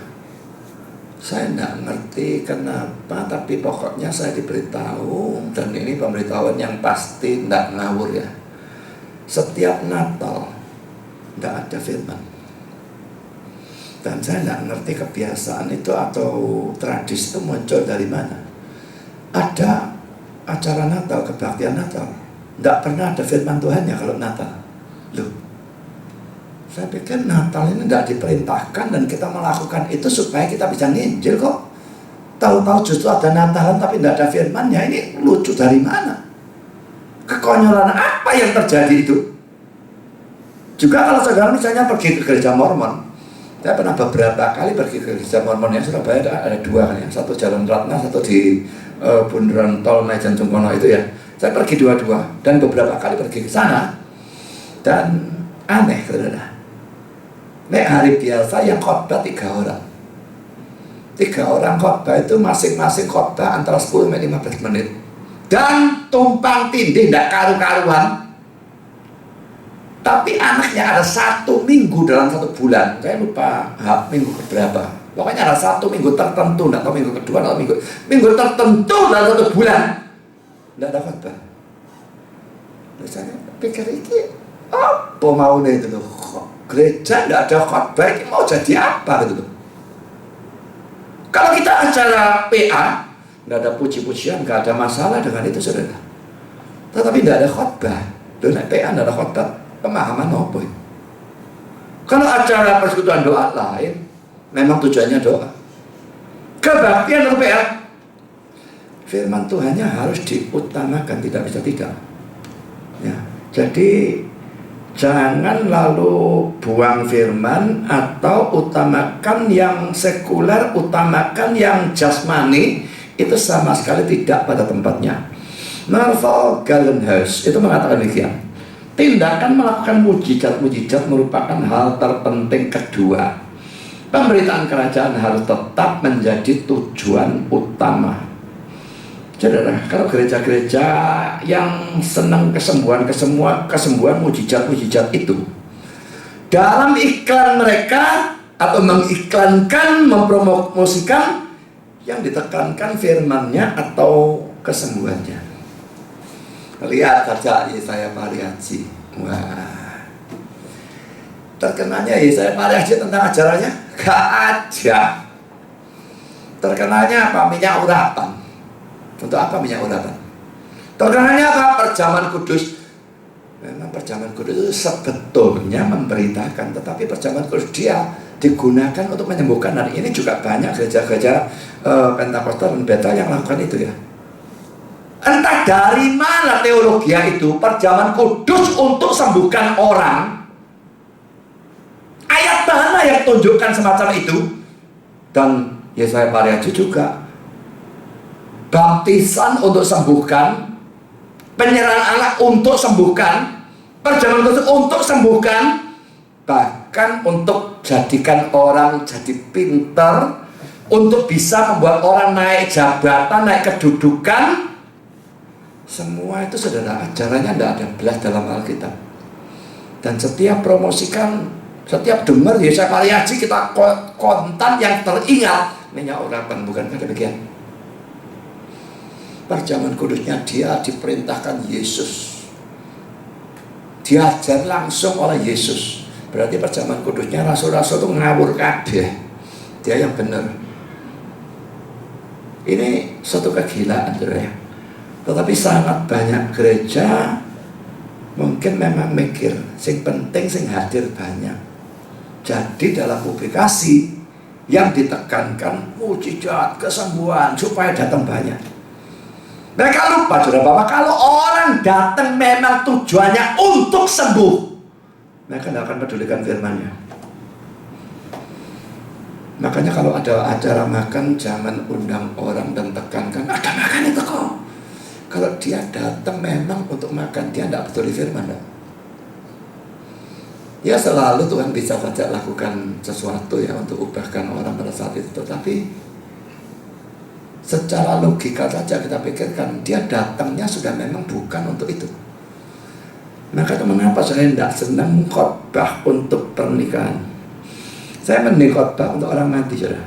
Saya tidak ngerti kenapa, tapi pokoknya saya diberitahu, dan ini pemberitahuan yang pasti tidak ngawur ya. Setiap Natal tidak ada firman. Dan saya tidak ngerti kebiasaan itu atau tradisi itu muncul dari mana. Ada acara Natal, kebaktian Natal, tidak pernah ada firman Tuhannya kalau Natal. Loh, saya pikir Natal ini tidak diperintahkan dan kita melakukan itu supaya kita bisa nginjil kok. Tahu-tahu justru ada Natalan tapi tidak ada firmannya. Ini lucu dari mana? Kekonyolan apa yang terjadi itu? Juga kalau saudara misalnya pergi ke gereja Mormon, saya pernah beberapa kali pergi ke gereja Mormon yang Surabaya, ada dua kan ya, satu Jalan Ratna, satu di bundaran tol Majen Cungkono itu ya. Saya pergi dua-dua dan beberapa kali pergi ke sana, dan aneh, saudara. Nek hari biasa yang khotbah 3 orang. 3 orang khotbah itu masing-masing khotbah antara 10-15 menit. Dan tumpang tindih, tidak karu-karuan. Tapi anaknya ada 1 minggu dalam 1 bulan. Saya lupa minggu keberapa. Pokoknya ada 1 minggu tertentu, tidak tahu minggu kedua atau minggu tertentu dalam 1 bulan tidak ada khotbah. Saya pikir ini apa maunya itu loh. Gereja tidak ada khotbah, ini mau jadi apa gitu loh. Kalau kita acara PA, tidak ada puji-pujian, tidak ada masalah dengan itu, saudara. Tetapi tidak ada khotbah. Dengan PA tidak ada khotbah, pemahaman apa itu? Kalau acara persekutuan doa lain, memang tujuannya doa. Kebaktian atau PA, firman Tuhannya harus diutamakan, tidak bisa tidak. Ya, jadi jangan lalu buang firman atau utamakan yang sekuler, utamakan yang jasmani. Itu sama sekali tidak pada tempatnya. Melville Gallenhuys itu mengatakan demikian. Tindakan melakukan mujizat-mujizat merupakan hal terpenting kedua. Pemberitaan kerajaan harus tetap menjadi tujuan utama. Saudara, kalau gereja-gereja yang senang kesembuhan mujizat-mujizat itu, dalam iklan mereka atau mengiklankan, mempromosikan, yang ditekankan firmannya atau kesembuhannya. Lihat saja Yesaya Pariaji. Wah, terkenalnya Yesaya Pariaji tentang ajarannya gak ada. Terkenalnya apa? Minyak urapan. Untuk apa minyak urapan? Terkenalnya apa? Perjamuan kudus. Memang perjamuan kudus itu sebetulnya memberitakan, tetapi perjamuan kudus dia digunakan untuk menyembuhkan. Dan ini juga banyak gereja-gereja Pentakosta dan Bethel yang melakukan itu ya. Entah dari mana teologi itu, perjamuan kudus untuk sembuhkan orang. Ayat mana yang tunjukkan semacam itu? Dan Yesaya Pariaji juga, baptisan untuk sembuhkan, penyerahan anak untuk sembuhkan, perjamuan kudus untuk sembuhkan, bahkan untuk jadikan orang jadi pintar, untuk bisa membuat orang naik jabatan, naik kedudukan. Semua itu, saudara, ajarannya tidak ada belas dalam Alkitab. Dan setiap promosikan, setiap dengar Yesaya Pariaji, kita kontan yang teringat minyak urapan, bukan demikian? Perjamuan kudusnya dia diperintahkan Yesus, diajar langsung oleh Yesus. Berarti perjamuan kudusnya rasul-rasul itu ngawur kabeh, dia yang benar. Ini suatu kegilaan, saudara ya. Tetapi sangat banyak gereja mungkin memang mikir sing penting sing hadir banyak. Jadi dalam publikasi yang ditekankan mujizat, kesembuhan supaya datang banyak. Mereka lupa, saudara, bahwa kalau orang datang memang tujuannya untuk sembuh, mereka tidak akan pedulikan firman-Nya. Makanya kalau ada acara makan, jangan undang orang dan tekankan, ada makan itu kok. Kalau dia datang memang untuk makan, dia tidak peduli firman. Enggak. Ya selalu Tuhan bisa saja lakukan sesuatu ya untuk ubahkan orang pada saat itu. Tetapi secara logika saja kita pikirkan, dia datangnya sudah memang bukan untuk itu. Maka mengapa saya tidak senang khotbah untuk pernikahan? Saya mending khotbah untuk orang mati, saudara.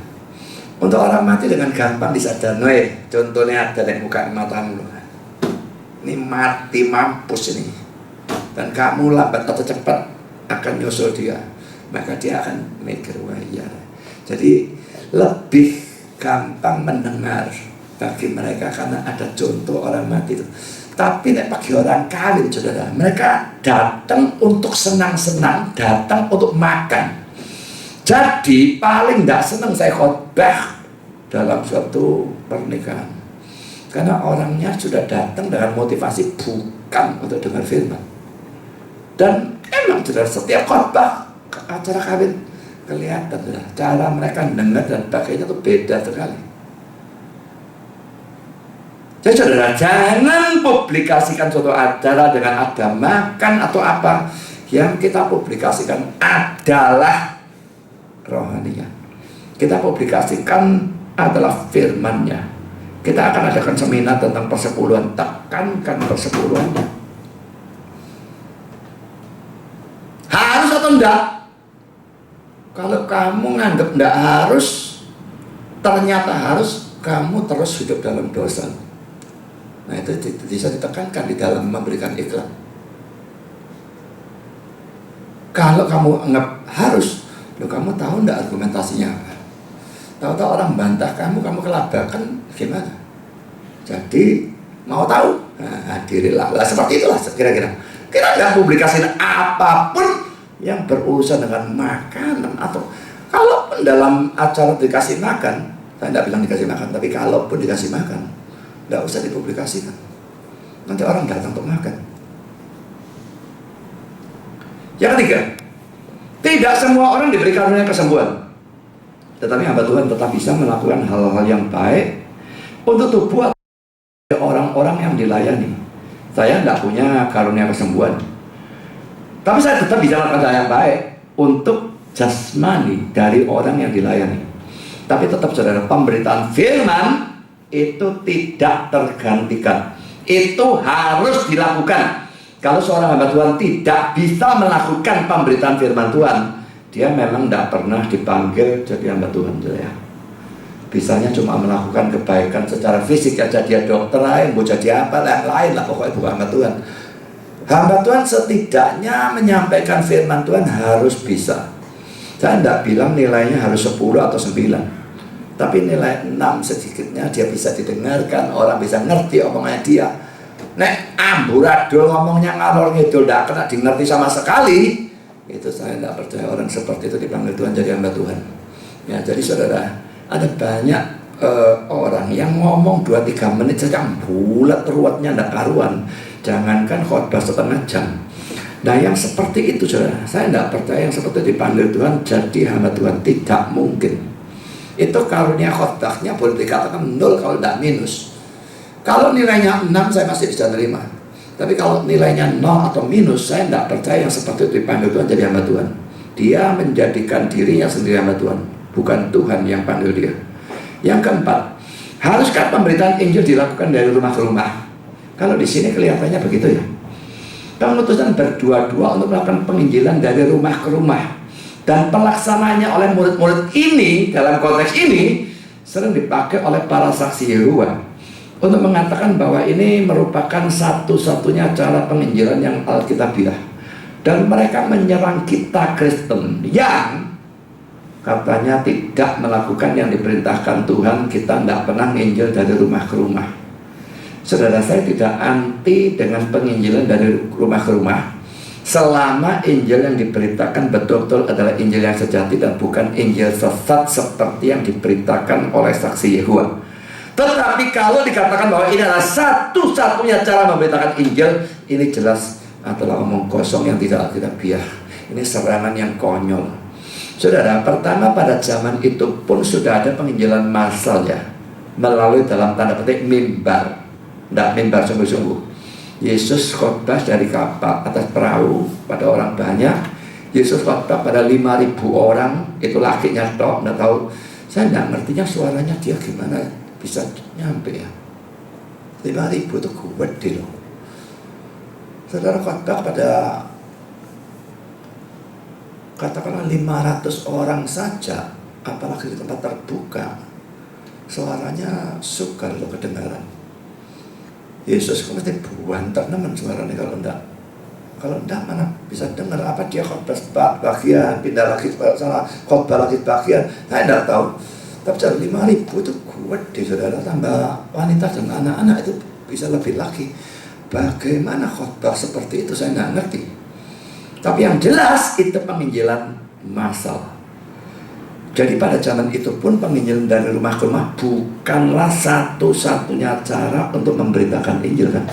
Untuk orang mati dengan gampang disadari. Contohnya ada di muka matamu, ini mati mampus ini, dan kamu lambat atau cepat akan nyusul dia, maka dia akan mikir, wah iya. Jadi lebih gampang mendengar bagi mereka karena ada contoh orang mati itu. Tapi bagi orang kawin, saudara, mereka datang untuk senang-senang, datang untuk makan. Jadi paling tidak senang saya khotbah dalam suatu pernikahan, karena orangnya sudah datang dengan motivasi bukan untuk dengar firman. Dan emang saudara, setiap khotbah acara kawin kelihatan saudara, cara mereka dengar dan pakainya itu beda sekali. Jadi saudara, jangan publikasikan suatu acara dengan ada makan atau apa. Yang kita publikasikan adalah rohaninya. Kita publikasikan adalah firman-Nya. Kita akan adakan seminar tentang persepuluhan, tekankan persepuluhannya. Harus atau enggak? Kalau kamu nganggap enggak harus, ternyata harus, kamu terus hidup dalam dosa. Nah itu bisa ditekankan di dalam memberikan iklan. Kalau kamu anggap harus, loh, kamu tahu enggak argumentasinya apa? Tahu-tahu orang bantah kamu kelabakan, gimana? Jadi mau tahu? Nah, hadirilah. Lah seperti itulah kira-kira. Kita nggak publikasikan apapun yang berurusan dengan makanan, atau kalaupun dalam acara dikasih makan, saya tidak bilang dikasih makan, tapi kalaupun dikasih makan, tidak usah dipublikasikan. Nanti orang datang untuk makan. Yang ketiga, tidak semua orang diberi karunia kesembuhan, tetapi hamba Tuhan tetap bisa melakukan hal-hal yang baik untuk tubuh orang-orang yang dilayani. Saya tidak punya karunia kesembuhan, tapi saya tetap bisa melakukan hal yang baik untuk jasmani dari orang yang dilayani. Tapi tetap saudara, pemberitaan firman itu tidak tergantikan. Itu harus dilakukan. Kalau seorang hamba Tuhan tidak bisa melakukan pemberitaan firman Tuhan, dia memang tidak pernah dipanggil jadi hamba Tuhan, ya. Bisanya cuma melakukan kebaikan secara fisik aja, dia dokter lain, mau jadi apa yang lain lah, pokoknya bukan hamba Tuhan. Hamba Tuhan setidaknya menyampaikan firman Tuhan harus bisa. Saya tidak bilang nilainya harus 10 atau 9, tapi nilai 6 sedikitnya dia bisa didengarkan, orang bisa ngerti omongannya dia. Nek amburadul ngomongnya ngalor ngidul, tidak kena dimengerti sama sekali, itu saya tidak percaya orang seperti itu dipanggil Tuhan jadi hamba Tuhan. Ya, jadi saudara, ada banyak orang yang ngomong 2-3 menit saja bulat ruwetnya tidak karuan, jangankan khotbah setengah jam. Nah yang seperti itu saudara, saya tidak percaya yang seperti itu dipanggil Tuhan jadi hamba Tuhan, tidak mungkin. Itu karunia khotbahnya boleh dikatakan 0 kalau tidak minus. Kalau nilainya 6 saya masih bisa terima, tapi kalau nilainya 0 atau minus, saya tidak percaya yang seperti itu dipanggil Tuhan jadi hamba Tuhan. Dia menjadikan dirinya sendiri hamba Tuhan, bukan Tuhan yang panggil dia. Yang keempat, haruskah pemberitaan Injil dilakukan dari rumah ke rumah? Kalau di sini kelihatannya begitu ya. Pengutusan berdua-dua untuk melakukan penginjilan dari rumah ke rumah, dan pelaksananya oleh murid-murid ini dalam konteks ini sering dipakai oleh para saksi Yehova. untuk mengatakan bahwa ini merupakan satu-satunya cara penginjilan yang alkitabiah. Dan mereka menyerang kita Kristen yang katanya tidak melakukan yang diperintahkan Tuhan. Kita tidak pernah nginjil dari rumah ke rumah. Saudara, saya tidak anti dengan penginjilan dari rumah ke rumah, selama Injil yang diberitakan betul-betul adalah Injil yang sejati dan bukan Injil sesat seperti yang diberitakan oleh saksi Yehova. Tetapi kalau dikatakan bahwa ini adalah satu-satunya cara memberitakan Injil, ini jelas adalah omong kosong yang tidak alkitabiah. Ini serangan yang konyol. Saudara, pertama pada zaman itu pun sudah ada penginjilan massal ya, melalui dalam tanda petik mimbar. Tidak mimbar sungguh-sungguh. Yesus khotbah dari kapal atas perahu pada orang banyak. Yesus khotbah pada 5.000 orang, itu lakinya tok, nggak tahu. Saya nggak ngertinya suaranya dia gimana bisa nyampe ya. 5.000 itu gede loh. Saudara, khotbah pada katakanlah 500 orang saja, apalagi di tempat terbuka, suaranya sukar loh kedengaran. Yesus kok mesti buantar nemen suaranya kalau enggak mana bisa dengar apa dia khotbah bagian, pindah lagi sana khotbah lagi bagian, saya enggak tahu. Tapi 5.000 itu gede, saudara, tambah wanita dan anak-anak itu bisa lebih lagi. Bagaimana khotbah seperti itu saya enggak ngerti. Tapi yang jelas itu penginjilan massal. Jadi pada zaman itu pun penginjilan dari rumah ke rumah bukanlah satu-satunya cara untuk memberitakan Injil kan.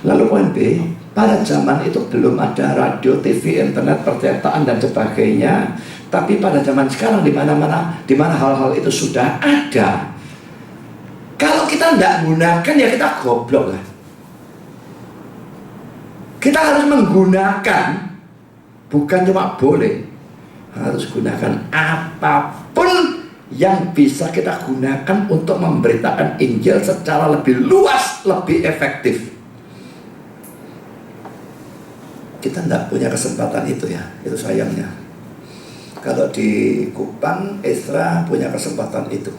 Lalu poin B, pada zaman itu belum ada radio, TV, internet, percetakan dan sebagainya. Tapi pada zaman sekarang di mana hal-hal itu sudah ada. Kalau kita tidak gunakan ya kita goblok lah. Kita harus menggunakan, bukan cuma boleh, harus gunakan apapun yang bisa kita gunakan untuk memberitakan Injil secara lebih luas, lebih efektif. Kita tidak punya kesempatan itu ya, itu sayangnya. Kalau di Kupang, Ezra punya kesempatan itu,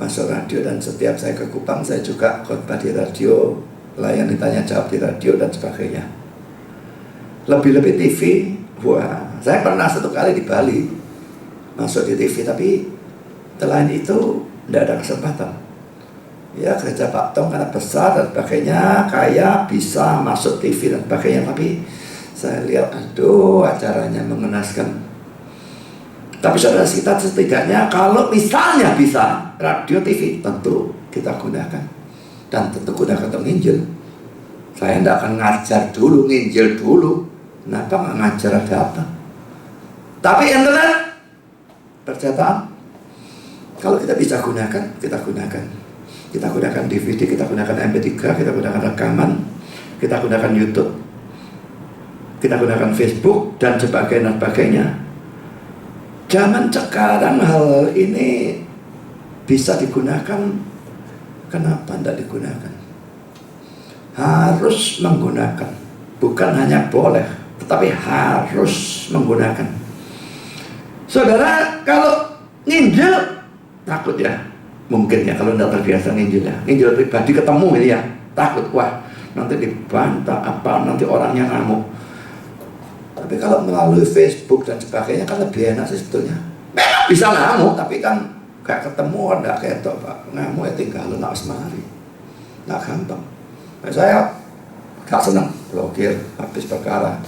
masuk radio, dan setiap saya ke Kupang saya juga khotbah di radio, layani tanya jawab di radio dan sebagainya. Lebih-lebih TV, wah, saya pernah satu kali di Bali masuk di TV, tapi selain itu tidak ada kesempatan. Ya, gereja Pak Tong karena besar dan sebagainya, kaya bisa masuk TV dan sebagainya, tapi saya lihat aduh acaranya mengenaskan. Tapi saudara, kita setidaknya kalau misalnya bisa radio TV, tentu kita gunakan dan tentu gunakan untuk nginjil. Saya tidak akan ngajar dulu, nginjil dulu. Kenapa nggak ngajar, ada apa? Tapi internet, percetakan, kalau kita bisa gunakan, kita gunakan. Kita gunakan DVD, kita gunakan MP3, kita gunakan rekaman, kita gunakan YouTube, kita gunakan Facebook dan sebagainya. Zaman sekarang hal ini bisa digunakan, kenapa tidak digunakan? Harus menggunakan, bukan hanya boleh, tetapi harus menggunakan. Saudara, kalau nginjil takut ya, mungkin ya kalau tidak terbiasa nginjil ya, nginjil pribadi ketemu ini ya, takut, wah nanti dibantah apa, nanti orangnya ngamuk. Tapi kalau melalui Facebook dan sebagainya kan lebih enak sih sebetulnya. Memang bisa ngamuk, tapi kan gak ketemu, ada ketok Pak, ngamuk ya tinggal nak semari, nggak gampang. Nah, saya gak senang blokir habis perkara.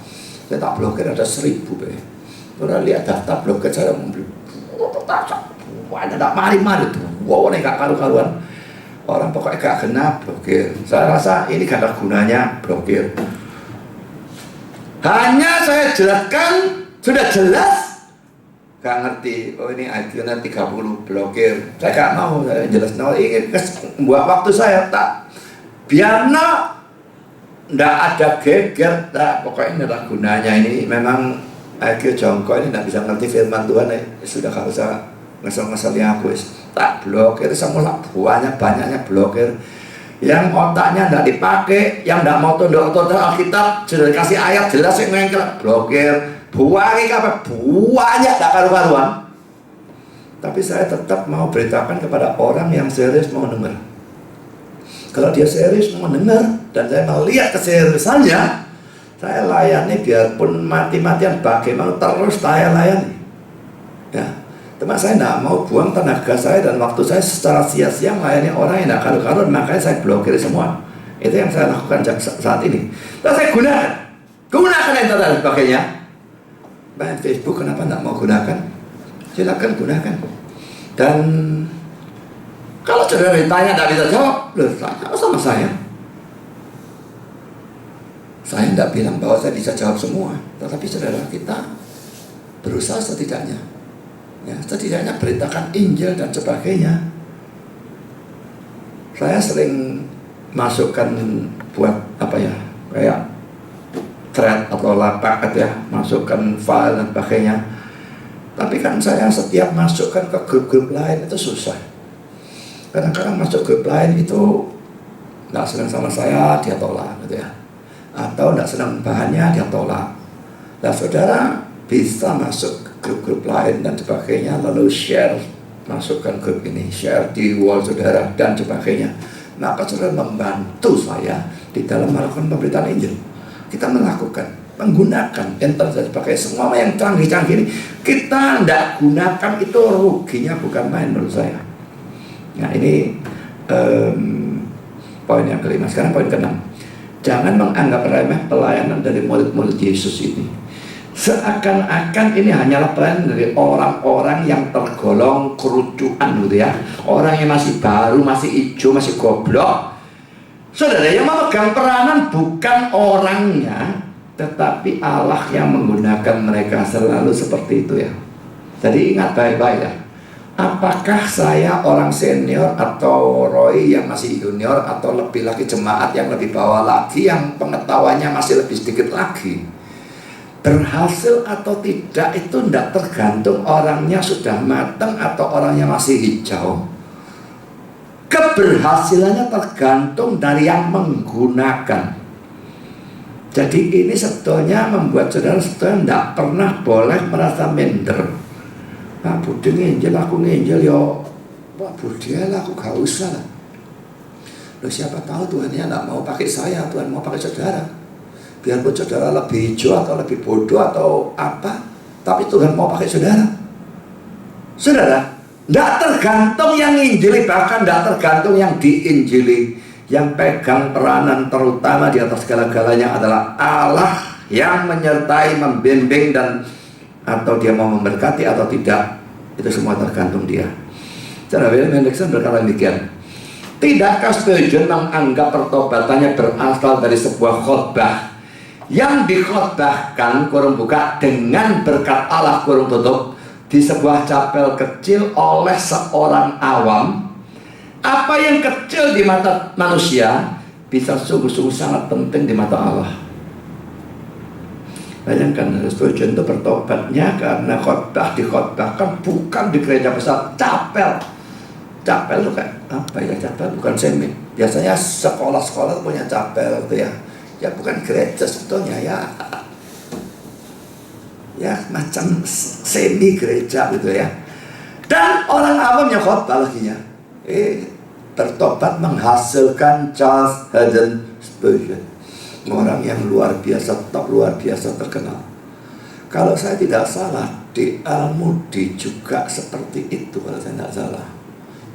Saya tak blokir ada 1.000 be. Udah lihat daftar blokir saya membeli. Wah, ada mari-mari tuh. Wow, ini gak karu-karuan. Orang pokoknya gak kena blokir. Saya rasa ini gak ada gunanya blokir. Hanya saya jelaskan, sudah jelas. Gak ngerti, oh ini IQ-nya 30 blokir. Saya gak mau, saya jelas. Nah, ini buat waktu saya tak. Biar ndak ada geger, tak, pokoknya ndak gunanya. Ini memang IQ jongkok ini ndak bisa ngerti firman Tuhan. Sudah gak usah ngesel-ngeselnya aku. Tak blokir, semua banyaknya blokir. Yang otaknya ndak dipakai, yang ndak mau tunduk-tunduk Alkitab, sudah dikasih ayat jelas yang ngengkel, blokir. Buangi apa? Banyak tak karu-karuan. Tapi saya tetap mau beritakan kepada orang yang serius mau dengar. Kalau dia serius mendengar dan saya melihat keseriusannya, saya layani biarpun mati-matian bagaimana terus saya layani. Ya, teman saya tidak mau buang tenaga saya dan waktu saya secara sia-sia melayani orang yang tidak karu-karuan, makanya saya blokir semua. Itu yang saya lakukan saat ini. Dan saya gunakan internet dan sebagainya. Main Facebook kenapa tidak mau gunakan? Silakan gunakan. Dan kalau saudara ditanya tidak bisa jawab, tanya sama saya. Saya tidak bilang bahwa saya bisa jawab semua, tetapi saudara kita berusaha setidaknya. Ya, setidaknya beritakan Injil dan sebagainya. Saya sering masukkan buat apa ya, kayak thread atau lapak gitu ya, masukkan file dan sebagainya. Tapi kan saya setiap masukkan ke grup-grup lain itu susah. Kadang-kadang masuk grup lain itu nggak senang sama saya, dia tolak gitu ya. Atau tidak senang bahannya, dia tolak. Nah saudara bisa masuk grup-grup lain dan sebagainya, lalu share, masukkan grup ini, share di wall saudara dan sebagainya. Maka saudara membantu saya di dalam melakukan pemberitaan Injil. Kita melakukan, menggunakan internet dan sebagainya, semua yang canggih-canggih ini kita tidak gunakan, itu ruginya bukan main menurut saya. Nah ini poin yang kelima. Sekarang poin keenam. Jangan menganggap remeh pelayanan dari murid-murid Yesus ini. Seakan-akan ini hanyalah pelayanan dari orang-orang yang tergolong kerucuan gitu ya. Orang yang masih baru, masih hijau, masih goblok. Saudara, yang memegang peranan bukan orangnya, tetapi Allah yang menggunakan mereka selalu seperti itu ya. Jadi ingat baik-baik ya. Apakah saya orang senior atau Roy yang masih junior atau lebih lagi jemaat yang lebih bawah lagi yang pengetahuannya masih lebih sedikit lagi, berhasil atau tidak itu tidak tergantung orangnya sudah matang atau orangnya masih hijau. Keberhasilannya tergantung dari yang menggunakan. Jadi ini sebetulnya membuat saudara sebetulnya tidak pernah boleh merasa minder. Pak Budi nginjil, aku nginjil yo. Pak Budi lah, aku gak usah lah. Loh siapa tahu Tuhannya gak mau pakai saya, Tuhan mau pakai saudara. Biarpun saudara lebih hijau atau lebih bodoh atau apa, tapi Tuhan mau pakai saudara. Saudara, gak tergantung yang nginjili, bahkan gak tergantung yang diinjili. Yang pegang peranan terutama di atas segala-galanya adalah Allah yang menyertai, membimbing dan atau dia mau memberkati atau tidak, itu semua tergantung dia. Cara William Hendrickson berkata demikian, tidakkah Spurgeon menganggap pertobatannya berasal dari sebuah khotbah yang dikhotbahkan kurung buka dengan berkat Allah kurung tutup di sebuah chapel kecil oleh seorang awam? Apa yang kecil di mata manusia bisa sungguh-sungguh sangat penting di mata Allah. Bayangkan Spurgeon itu bertobatnya karena khotbah dikhotbahkan bukan di gereja besar, chapel. Chapel itu kayak apa ya, chapel bukan semi. Biasanya sekolah-sekolah punya chapel itu ya. Ya bukan gereja sebetulnya ya. Ya macam semi gereja gitu ya. Dan orang awamnya khotbah lagi ya. Bertobat menghasilkan Charles Haddon Spurgeon. Orang yang luar biasa, top luar biasa terkenal. Kalau saya tidak salah, D.L. Moody juga seperti itu kalau saya tidak salah.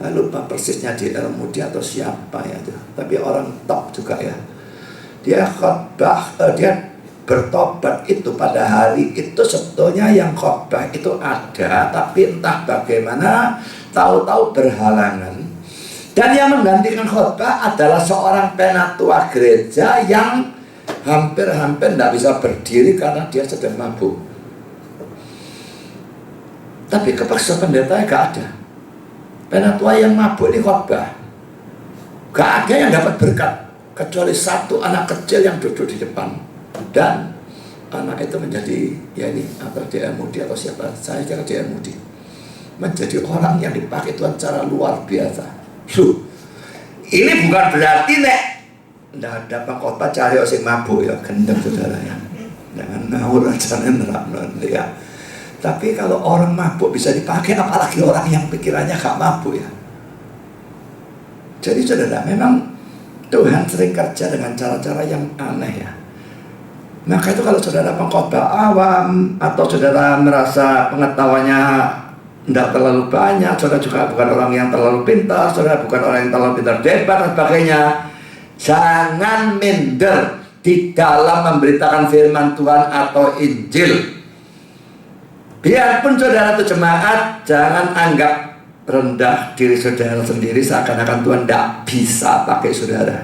Saya lupa persisnya D.L. Moody atau siapa ya itu. Tapi orang top juga ya. Dia khotbah, dia bertobat itu pada hari itu sebetulnya yang khotbah itu ada, tapi entah bagaimana tahu-tahu berhalangan. Dan yang menggantikan khotbah adalah seorang penatua gereja yang hampir-hampir tidak bisa berdiri karena dia sedang mabuk. Tapi kepaksa pendetanya gak ada. Penatua yang mabuk di khotbah, gak ada yang dapat berkat kecuali satu anak kecil yang duduk di depan. Dan anak itu menjadi, ya ini atau D.L. Moody atau siapa, saya kira D.L. Moody, menjadi orang yang dipakai Tuhan secara luar biasa. Ini bukan berarti nek ndak ada pengkhotbah cari sing mabuk ya, gendeng saudara ya. Jangan ngawur aja nerapno ya. Tapi kalau orang mabuk bisa dipakai, apalagi orang yang pikirannya gak mabuk ya. Jadi saudara, memang Tuhan sering kerja dengan cara-cara yang aneh ya. Maka itu kalau saudara pengkhotbah awam atau saudara merasa pengetahuannya tidak terlalu banyak, saudara juga bukan orang yang terlalu pintar, saudara bukan orang yang terlalu pintar debat dan sebagainya, jangan minder di dalam memberitakan firman Tuhan atau Injil. Biarpun saudara itu jemaat, jangan anggap rendah diri saudara sendiri seakan-akan Tuhan tidak bisa pakai saudara.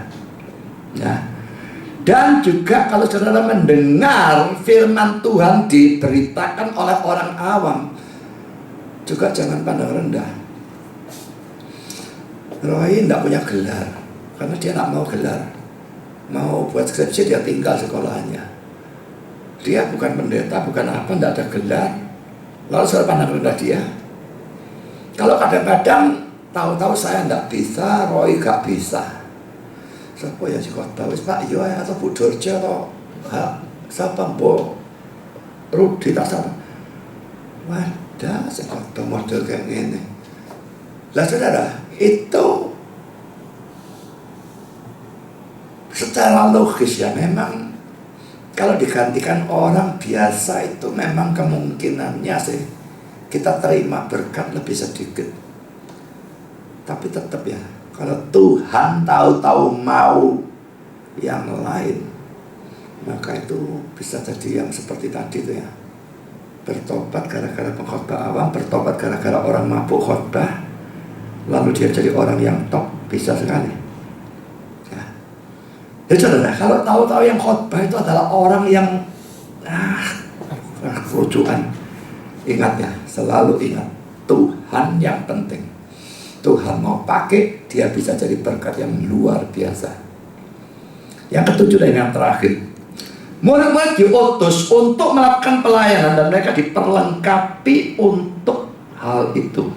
Ya. Dan juga kalau saudara mendengar firman Tuhan diberitakan oleh orang awam, juga jangan pandang rendah. Roy tidak punya gelar, karena dia tidak mau gelar. Mau buat skripsi dia tinggal sekolahnya. Dia bukan pendeta, bukan apa, tidak ada gelar. Lalu saudara pandang rendah dia. Kalau kadang-kadang tahu-tahu saya tidak bisa, Roy gak bisa. Siapa ya si khotbah wis Pak Yo atau Bu Dorja atau siapa Mbok Rudi tak sama. Wadah si khotbah model kayak gini. Lah saudara, itu secara logis ya memang kalau digantikan orang biasa itu memang kemungkinannya sih kita terima berkat lebih sedikit. Tapi tetap ya, kalau Tuhan tahu-tahu mau yang lain, maka itu bisa jadi yang seperti tadi itu ya. Bertobat gara-gara pengkhotbah awam, bertobat gara-gara orang mabuk khotbah, lalu dia jadi orang yang top, bisa sekali. Ya. Jadi saudara, kalau tahu-tahu yang khotbah itu adalah orang yang rujukan, ingat ya, selalu ingat Tuhan yang penting. Tuhan mau pakai, dia bisa jadi berkat yang luar biasa. Yang ketujuh dan yang terakhir, murid-murid diutus untuk melakukan pelayanan dan mereka diperlengkapi untuk hal itu.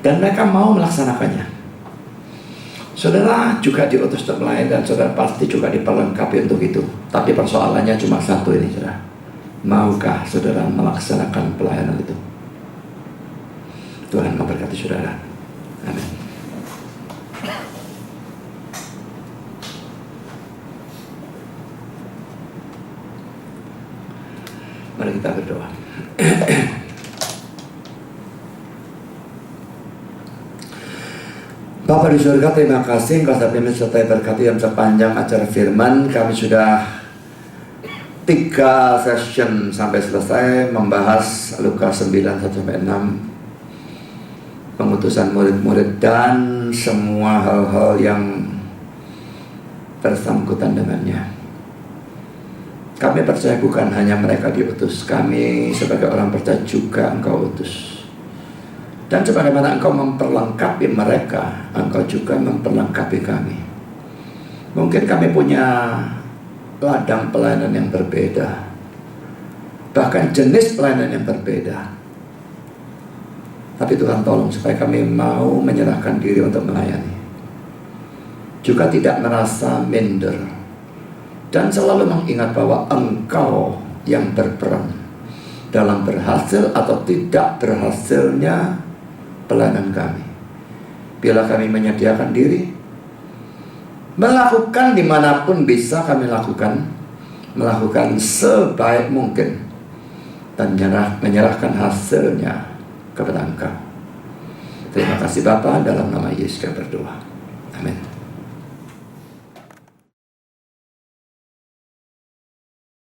Dan mereka mau melaksanakannya. Saudara juga diutus untuk melayani dan saudara pasti juga diperlengkapi untuk itu. Tapi persoalannya cuma satu ini, saudara. Maukah saudara melaksanakan pelayanan itu? Tuhan memberkati saudara. Amin. Mari kita berdoa. Bapa di surga, terima kasih Engkau sudah pimpin serta berkati dalam sepanjang acara firman. Kami sudah 3 session sampai selesai membahas Lukas 9:1-6, pengutusan murid-murid dan semua hal-hal yang bersangkutan dengannya. Kami percaya bukan hanya mereka diutus, kami sebagai orang percaya juga Engkau utus. Dan sebagaimana Engkau memperlengkapi mereka, Engkau juga memperlengkapi kami. Mungkin kami punya ladang pelayanan yang berbeda, bahkan jenis pelayanan yang berbeda. Tapi Tuhan tolong supaya kami mau menyerahkan diri untuk melayani. Juga tidak merasa minder. Dan selalu mengingat bahwa Engkau yang berperan dalam berhasil atau tidak berhasilnya pelayanan kami. Bila kami menyediakan diri, melakukan dimanapun bisa kami lakukan, melakukan sebaik mungkin, dan menyerahkan hasilnya kepada Engkau. Terima kasih Bapa, dalam nama Yesus kami berdoa. Amin.